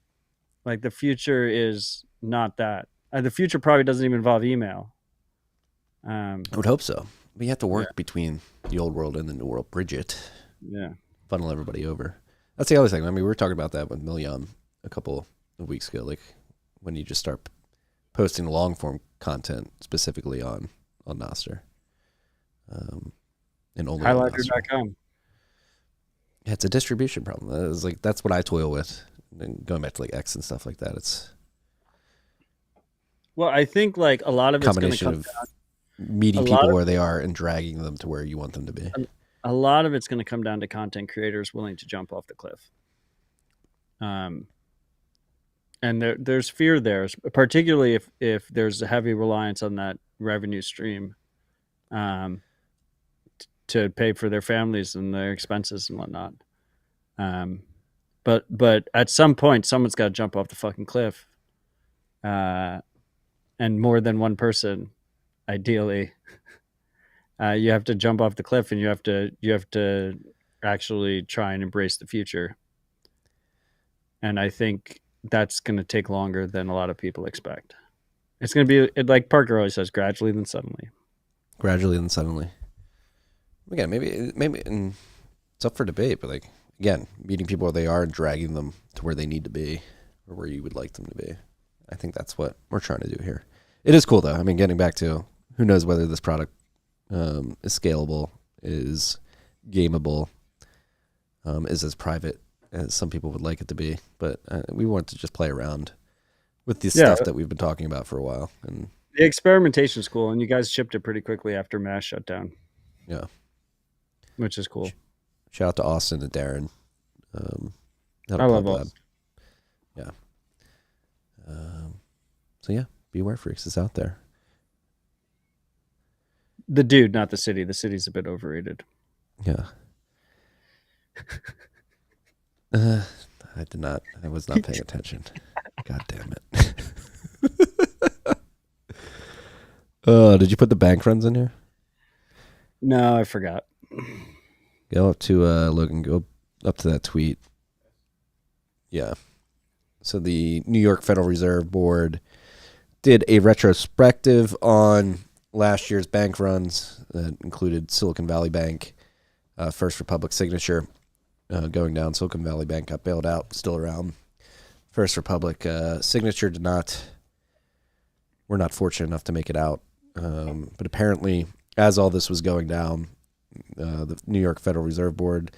Like the future is not that. The future probably doesn't even involve email. I would hope so. But you have to work between the old world and the new world. Bridge it. Yeah. Funnel everybody over. That's the other thing. I mean, we were talking about that with Million a couple of weeks ago, like when you just start posting long form content specifically on Nostr. And only Highlighter.com. Yeah, it's a distribution problem. That's what I toil with. And going back to like X and stuff like that, it's well, I think like a lot of it's going to come down meeting people where they are and dragging them to where you want them to be. A lot of it's going to come down to content creators willing to jump off the cliff. And there's fear there, particularly if there's a heavy reliance on that revenue stream to pay for their families and their expenses and whatnot. But at some point, someone's got to jump off the fucking cliff, and more than one person, ideally. You have to jump off the cliff, and you have to actually try and embrace the future. And I think that's going to take longer than a lot of people expect. It's going to be, like Parker always says, gradually then suddenly. Gradually then suddenly. Again, maybe and it's up for debate, but like, again, meeting people where they are and dragging them to where they need to be or where you would like them to be. I think that's what we're trying to do here. It is cool, though. I mean, getting back to who knows whether this product is scalable, is gameable, is as private as some people would like it to be. But we want to just play around with the stuff that we've been talking about for a while. And the experimentation is cool, and you guys shipped it pretty quickly after mass shutdown. Yeah. Which is cool. Shout out to Austin and Darren. I love Austin. Yeah. So yeah, Beware Freaks is out there. The dude, not the city. The city's a bit overrated. Yeah. I was not paying attention. God damn it. Did you put the bank runs in here? No, I forgot. Go up to Logan, go up to that tweet. Yeah. So the New York Federal Reserve Board did a retrospective on last year's bank runs that included Silicon Valley Bank, First Republic Signature going down. Silicon Valley Bank got bailed out, still around. First Republic Signature were not fortunate enough to make it out. But apparently, as all this was going down, the New York Federal Reserve Board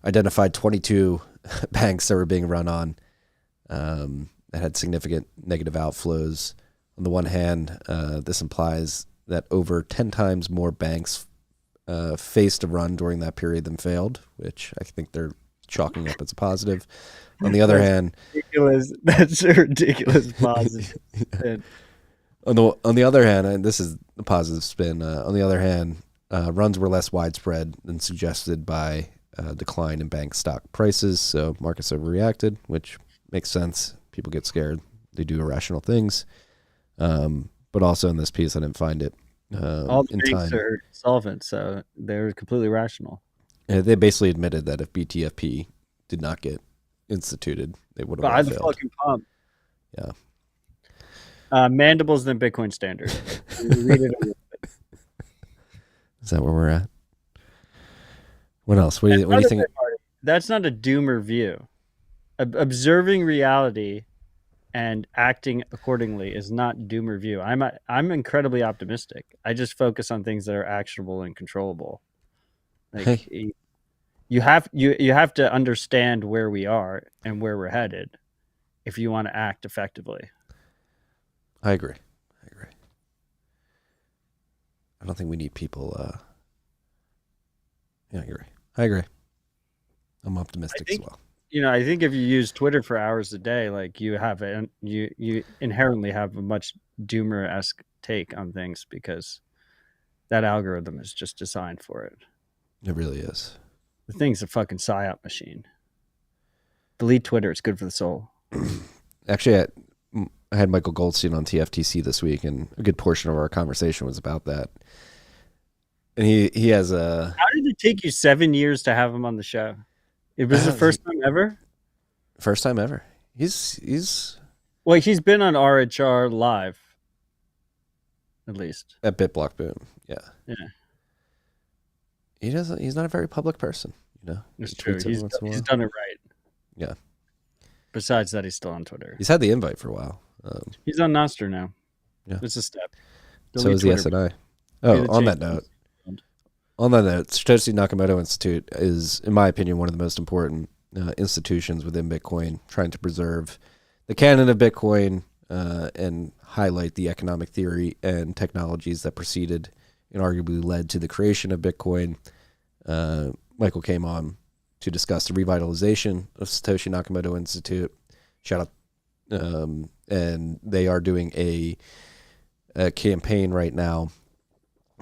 identified 22 banks that were being run on that had significant negative outflows. On the one hand, this implies that over 10 times more banks faced a run during that period than failed, which I think they're chalking up as a positive. On the other hand, ridiculous. That's a ridiculous positive spin. On the other hand, and this is the positive spin. On the other hand, runs were less widespread than suggested by decline in bank stock prices. So markets overreacted, which makes sense. People get scared. They do irrational things. But also in this piece, I didn't find it. All the banks are solvent, so they're completely rational. They basically admitted that if BTFP did not get instituted, they would have failed. Fucking pump. Yeah. Mandibles than Bitcoin standard. Read it. Is that where we're at? What else? What do you think? That's not a doomer view. Observing reality and acting accordingly is not doomer view. I'm incredibly optimistic. I just focus on things that are actionable and controllable. Like you have to understand where we are and where we're headed if you want to act effectively. I agree. I don't think we need people. Yeah, I agree. I'm optimistic as well. I think if you use Twitter for hours a day, like you inherently have a much doomer-esque take on things because that algorithm is just designed for it. It really is. The thing's a fucking psyop machine. Delete Twitter. It's good for the soul. Actually, I had Michael Goldstein on TFTC this week, and a good portion of our conversation was about that. And he has a... How did it take you 7 years to have him on the show? It was the first time ever? First time ever. He's... Well, he's been on RHR live, at least. At BitBlock Boom, yeah. Yeah. He's not a very public person, It's true. He's done it right. Yeah. Besides that, he's still on Twitter. He's had the invite for a while. He's on Nostr now. Yeah. It's a step. So is the SNI. Oh, on that note, Satoshi Nakamoto Institute is, in my opinion, one of the most important institutions within Bitcoin, trying to preserve the canon of Bitcoin and highlight the economic theory and technologies that preceded and arguably led to the creation of Bitcoin. Michael came on to discuss the revitalization of Satoshi Nakamoto Institute. Shout out. And they are doing a campaign right now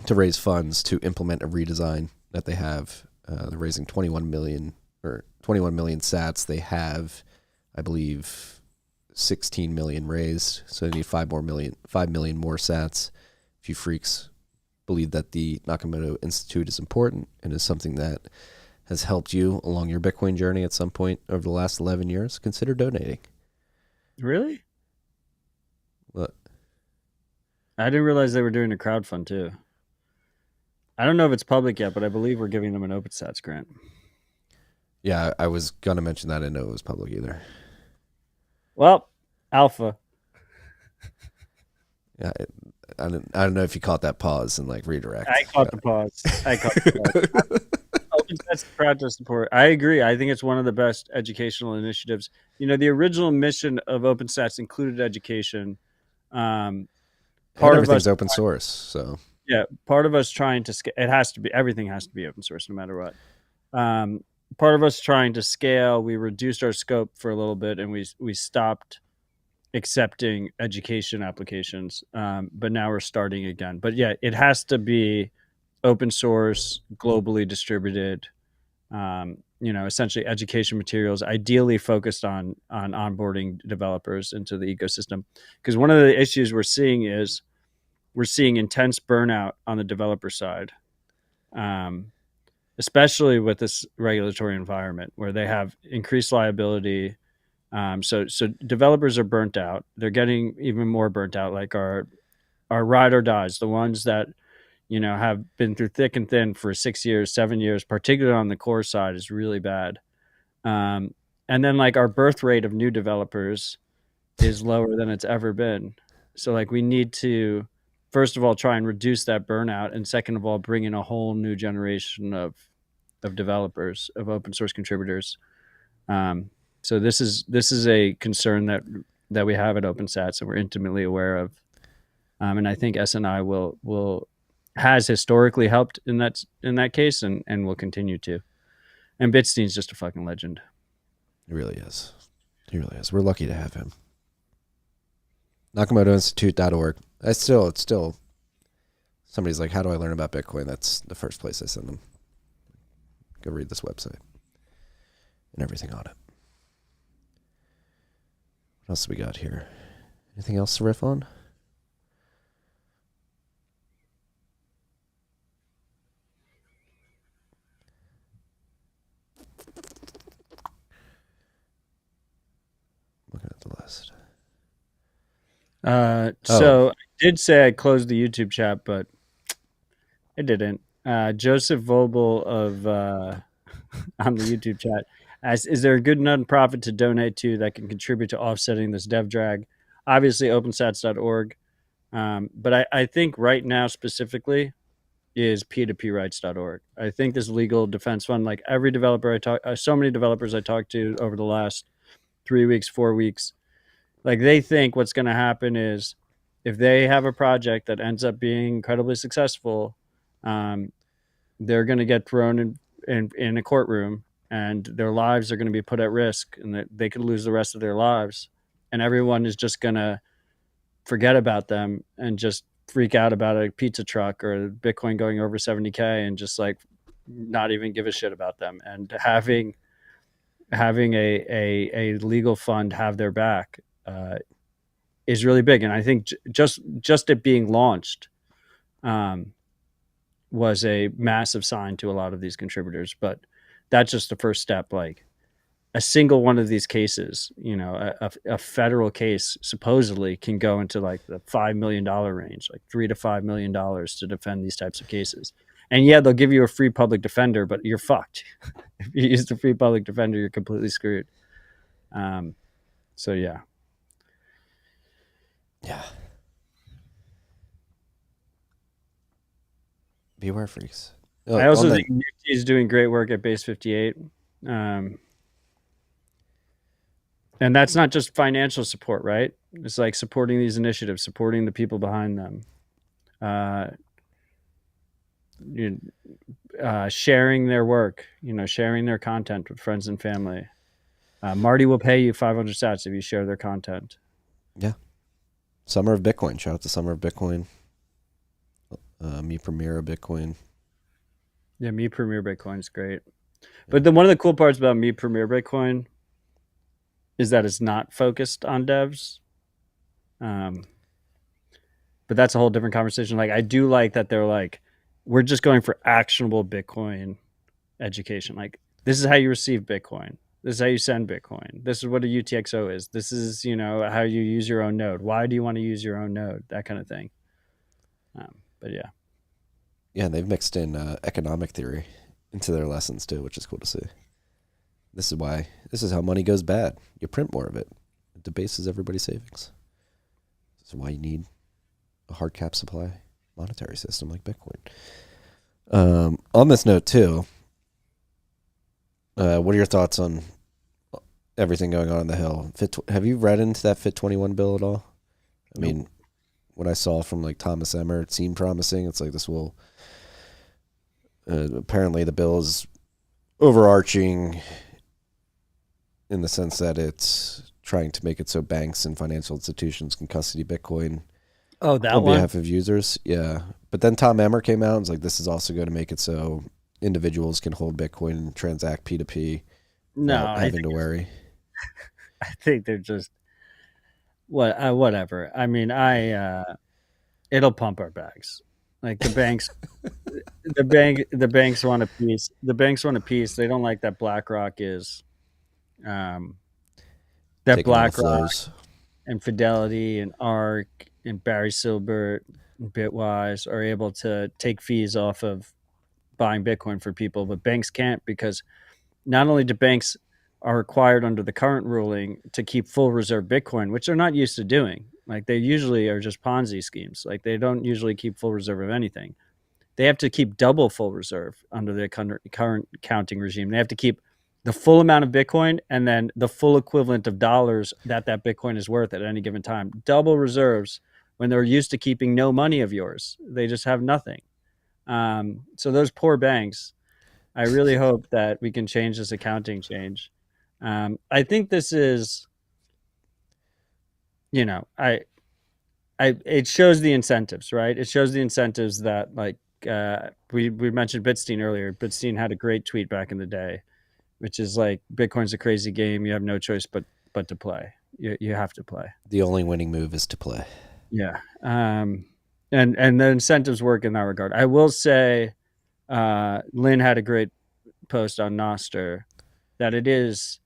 to raise funds to implement a redesign that they have. They're raising $21 million or 21 million sats. They have, I believe, 16 million raised. So they need 5 million more sats. If you freaks believe that the Nakamoto Institute is important and is something that has helped you along your Bitcoin journey at some point over the last 11 years, consider donating. Really? What? I didn't realize they were doing a crowdfund too. I don't know if it's public yet, but I believe we're giving them an OpenSats grant. Yeah, I was going to mention that. I didn't know it was public either. Well, alpha. Yeah, I don't know if you caught that pause and like redirect. I caught the pause. OpenSats proud to support. I agree. I think it's one of the best educational initiatives. You know, the original mission of OpenSats included education. And everything's open source, so yeah, part of us trying to scale. Everything has to be open source, no matter what. Part of us trying to scale, we reduced our scope for a little bit, and we stopped accepting education applications. But now we're starting again. But yeah, it has to be open source, globally distributed. Essentially education materials, ideally focused on onboarding developers into the ecosystem. Because one of the issues we're seeing is we're seeing intense burnout on the developer side, especially with this regulatory environment where they have increased liability. So developers are burnt out. They're getting even more burnt out, like our ride or dies, the ones that have been through thick and thin for 6 years, 7 years, particularly on the core side, is really bad. And then like our birth rate of new developers is lower than it's ever been. So like we need to, first of all, try and reduce that burnout. And second of all, bring in a whole new generation of developers, of open source contributors. So this is a concern that we have at OpenSats and we're intimately aware of. And I think SNI has historically helped in that case and will continue to. And Bitstein's just a fucking legend. He really is. He really is. We're lucky to have him. NakamotoInstitute.org. It's still somebody's like, how do I learn about Bitcoin? That's the first place I send them. Go read this website and everything on it. What else do we got here? Anything else to riff on? Looking at the list. So I did say I closed the YouTube chat, but I didn't. Joseph Vogel of on the YouTube chat asks, is there a good nonprofit to donate to that can contribute to offsetting this dev drag? Obviously, opensats.org. But I think right now specifically is P2P I think this legal defense fund, like every developer so many developers I talked to over the last 3 weeks, 4 weeks, like they think what's going to happen is if they have a project that ends up being incredibly successful, they're going to get thrown in a courtroom and their lives are going to be put at risk and that they could lose the rest of their lives. And everyone is just going to forget about them and just freak out about a pizza truck or Bitcoin going over 70K and just like not even give a shit about them. And having a legal fund have their back is really big. And I think just it being launched was a massive sign to a lot of these contributors. But that's just the first step. Like a single one of these cases, a federal case supposedly can go into like the $5 million range, like $3 to $5 million to defend these types of cases. And yeah, they'll give you a free public defender, but you're fucked. If you use the free public defender, you're completely screwed. So yeah. Yeah. Beware freaks. I also think Nifty is doing great work at Base 58. And that's not just financial support, right? It's like supporting these initiatives, supporting the people behind them, sharing their work, sharing their content with friends and family. Marty will pay you 500 sats if you share their content. Yeah. Summer of Bitcoin. Shout out to Summer of Bitcoin. Me Premier of Bitcoin. Yeah, Me Premier Bitcoin is great. But one of the cool parts about Me Premier Bitcoin is that it's not focused on devs. But that's a whole different conversation. Like, I do like that they're like, we're just going for actionable Bitcoin education. Like, this is how you receive Bitcoin. This is how you send Bitcoin. This is what a UTXO is. This is, how you use your own node. Why do you want to use your own node? That kind of thing. But yeah. Yeah, and they've mixed in economic theory into their lessons too, which is cool to see. This is how money goes bad. You print more of it. It debases everybody's savings. This is why you need a hard cap supply monetary system like Bitcoin. On this note too, what are your thoughts on everything going on in the Hill? Have you read into that Fit 21 bill at all? I mean, what I saw from like Thomas Emmer, it seemed promising. It's like this will apparently the bill is overarching in the sense that it's trying to make it so banks and financial institutions can custody Bitcoin on behalf of users. Yeah. But then Tom Emmer came out and was like, this is also going to make it so individuals can hold Bitcoin and transact P2P without having to worry. I think they're just whatever. I mean, it'll pump our bags. Like the banks, the banks want a piece. The banks want a piece. They don't like that BlackRock is, that Taking all the BlackRock flows. and Fidelity and ARK and Barry Silbert and Bitwise are able to take fees off of buying Bitcoin for people, but banks can't, because not only do banks are required under the current ruling to keep full reserve Bitcoin, which they're not used to doing. Like, they usually are just Ponzi schemes. Like, they don't usually keep full reserve of anything. They have to keep double full reserve under the current counting regime. They have to keep the full amount of Bitcoin and then the full equivalent of dollars that Bitcoin is worth at any given time. Double reserves when they're used to keeping no money of yours. They just have nothing. So those poor banks, I really hope that we can change this accounting change. I think this is, it shows the incentives, right? It shows the incentives that, like, we mentioned Bitstein earlier. Bitstein had a great tweet back in the day, which is like, Bitcoin's a crazy game. You have no choice but to play. You have to play. The only winning move is to play. Yeah. And the incentives work in that regard. I will say, Lynn had a great post on Noster that it is,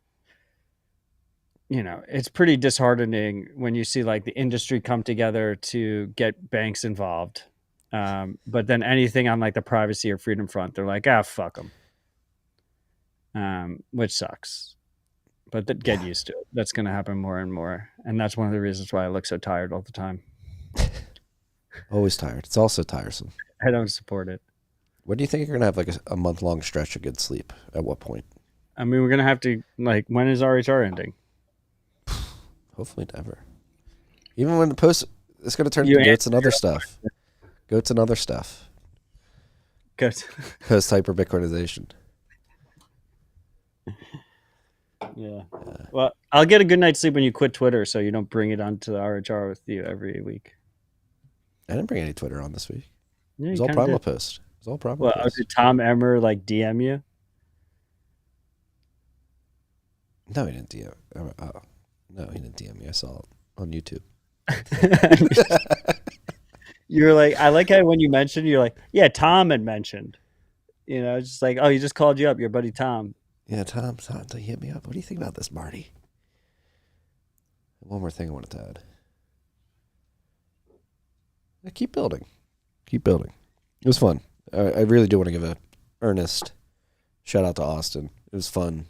it's pretty disheartening when you see like the industry come together to get banks involved. But then anything on like the privacy or freedom front, they're like, fuck them. Which sucks. But get used to it. That's going to happen more and more. And that's one of the reasons why I look so tired all the time. Always tired. It's also tiresome. I don't support it. When do you think you're going to have like a month-long stretch of good sleep? At what point? I mean, we're going to have to, like, when is RHR ending? Hopefully never. Even when the post, it's going to turn into goats and other stuff. Goats and other stuff. Goats. Post hyper Bitcoinization. Yeah. Well, I'll get a good night's sleep when you quit Twitter, so you don't bring it onto the RHR with you every week. I didn't bring any Twitter on this week. Yeah, it was all Primal Post. It was all Primal Post. Did Tom Emmer like DM you? No, he didn't DM. No, he didn't DM me. I saw it on YouTube. You're like, I like how when you mentioned, you're like, yeah, Tom had mentioned. Just like, oh, he just called you up, your buddy Tom. Yeah, Tom, he hit me up. What do you think about this, Marty? One more thing I wanted to add. Keep building. Keep building. It was fun. I really do want to give a earnest shout out to Austin. It was fun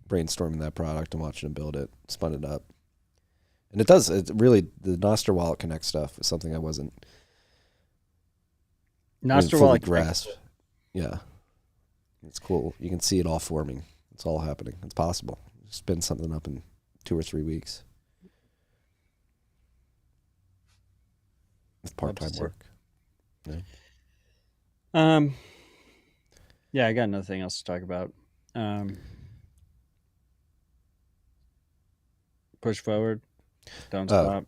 brainstorming that product and watching him build it, spun it up. And it really, the Nostr Wallet Connect stuff is something I wasn't fully grasp. Yeah. It's cool. You can see it all forming. It's all happening. It's possible. Spin something up in 2 or 3 weeks. With part-time work. Yeah. Yeah, I got nothing else to talk about. Push forward. Don't stop.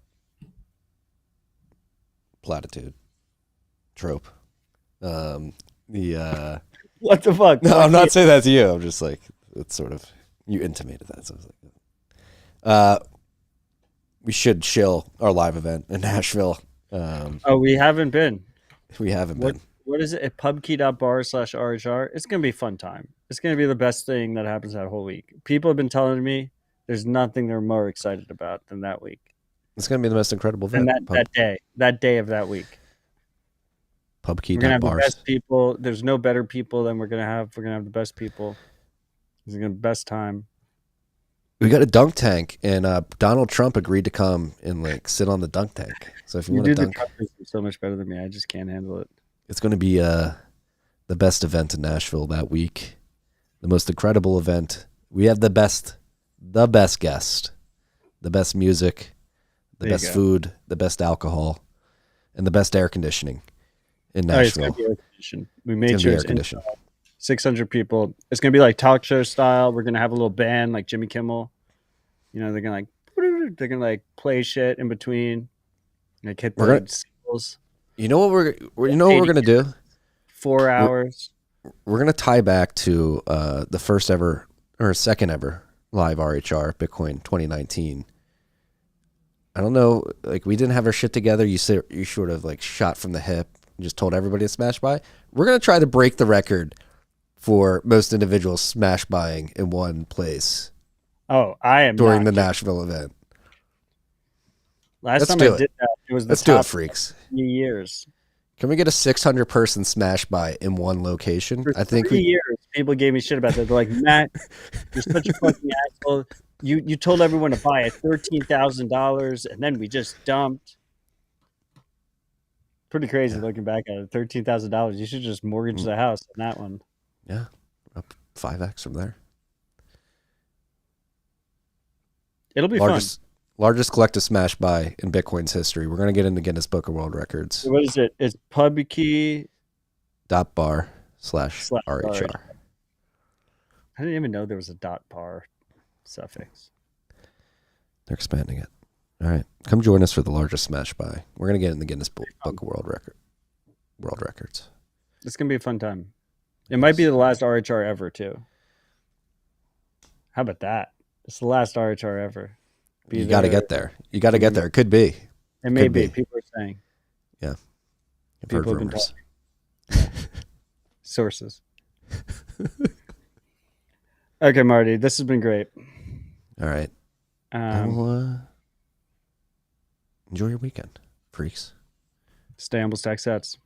Platitude. Trope. What the fuck? No, I'm not saying that to you. I'm just like, it's sort of, you intimated that. So I was like, we should chill our live event in Nashville. Oh, we haven't been. We haven't been. What is it? At pubkey.bar/RHR. It's going to be a fun time. It's going to be the best thing that happens that whole week. People have been telling me there's nothing they're more excited about than that week. It's going to be the most incredible And event. that day of that week. Pubkey We're going to have the bars. best people. There's no better people than we're going to have. We're going to have the best people. It's going to be the best time. We got a dunk tank, and Donald Trump agreed to come and like sit on the dunk tank. So if you want to dunk, so much better than me. I just can't handle it. it's going to be the best event in Nashville that week. The most incredible event. We have the best guest, the best music, the best food, the best alcohol, and the best air conditioning in Nashville. We made sure it's air conditioned. 600 people. It's gonna be like talk show style. We're gonna have a little band like Jimmy Kimmel. You know, they're gonna like play shit in between, like hit the sequels. You know what we're gonna do? 4 hours. We're gonna tie back to the first ever or second ever live RHR Bitcoin 2019. I don't know, like we didn't have our shit together. You sort of like shot from the hip and just told everybody to smash buy. We're gonna try to break the record for most individuals smash buying in one place. Oh, I am during the Nashville event. Last time I did that, it was the Let's top do it, freaks. 3 years. Can we get a 600 person smash buy in one location? For 3 years, people gave me shit about that. They're like, Matt, you're such a fucking asshole. You told everyone to buy at $13,000, and then we just dumped. Pretty crazy looking back at it. $13,000. You should just mortgage the house on that one. Yeah, up 5x from there. It'll be fun. Largest collective smash buy in Bitcoin's history. We're going to get in the Guinness Book of World Records. What is it? It's pubkey.bar/RHR. I didn't even know there was a .bar suffix. They're expanding it. All right. Come join us for the largest smash buy. We're going to get in the Guinness Book of World Records. It's going to be a fun time. It might be the last RHR ever, too. How about that? It's the last RHR ever. You got to get there. You got to get there. It could be. It may be. People are saying. Yeah. I've heard rumors. Yeah. Sources. Okay, Marty. This has been great. All right. Enjoy your weekend, freaks. Stay humble, stack sets.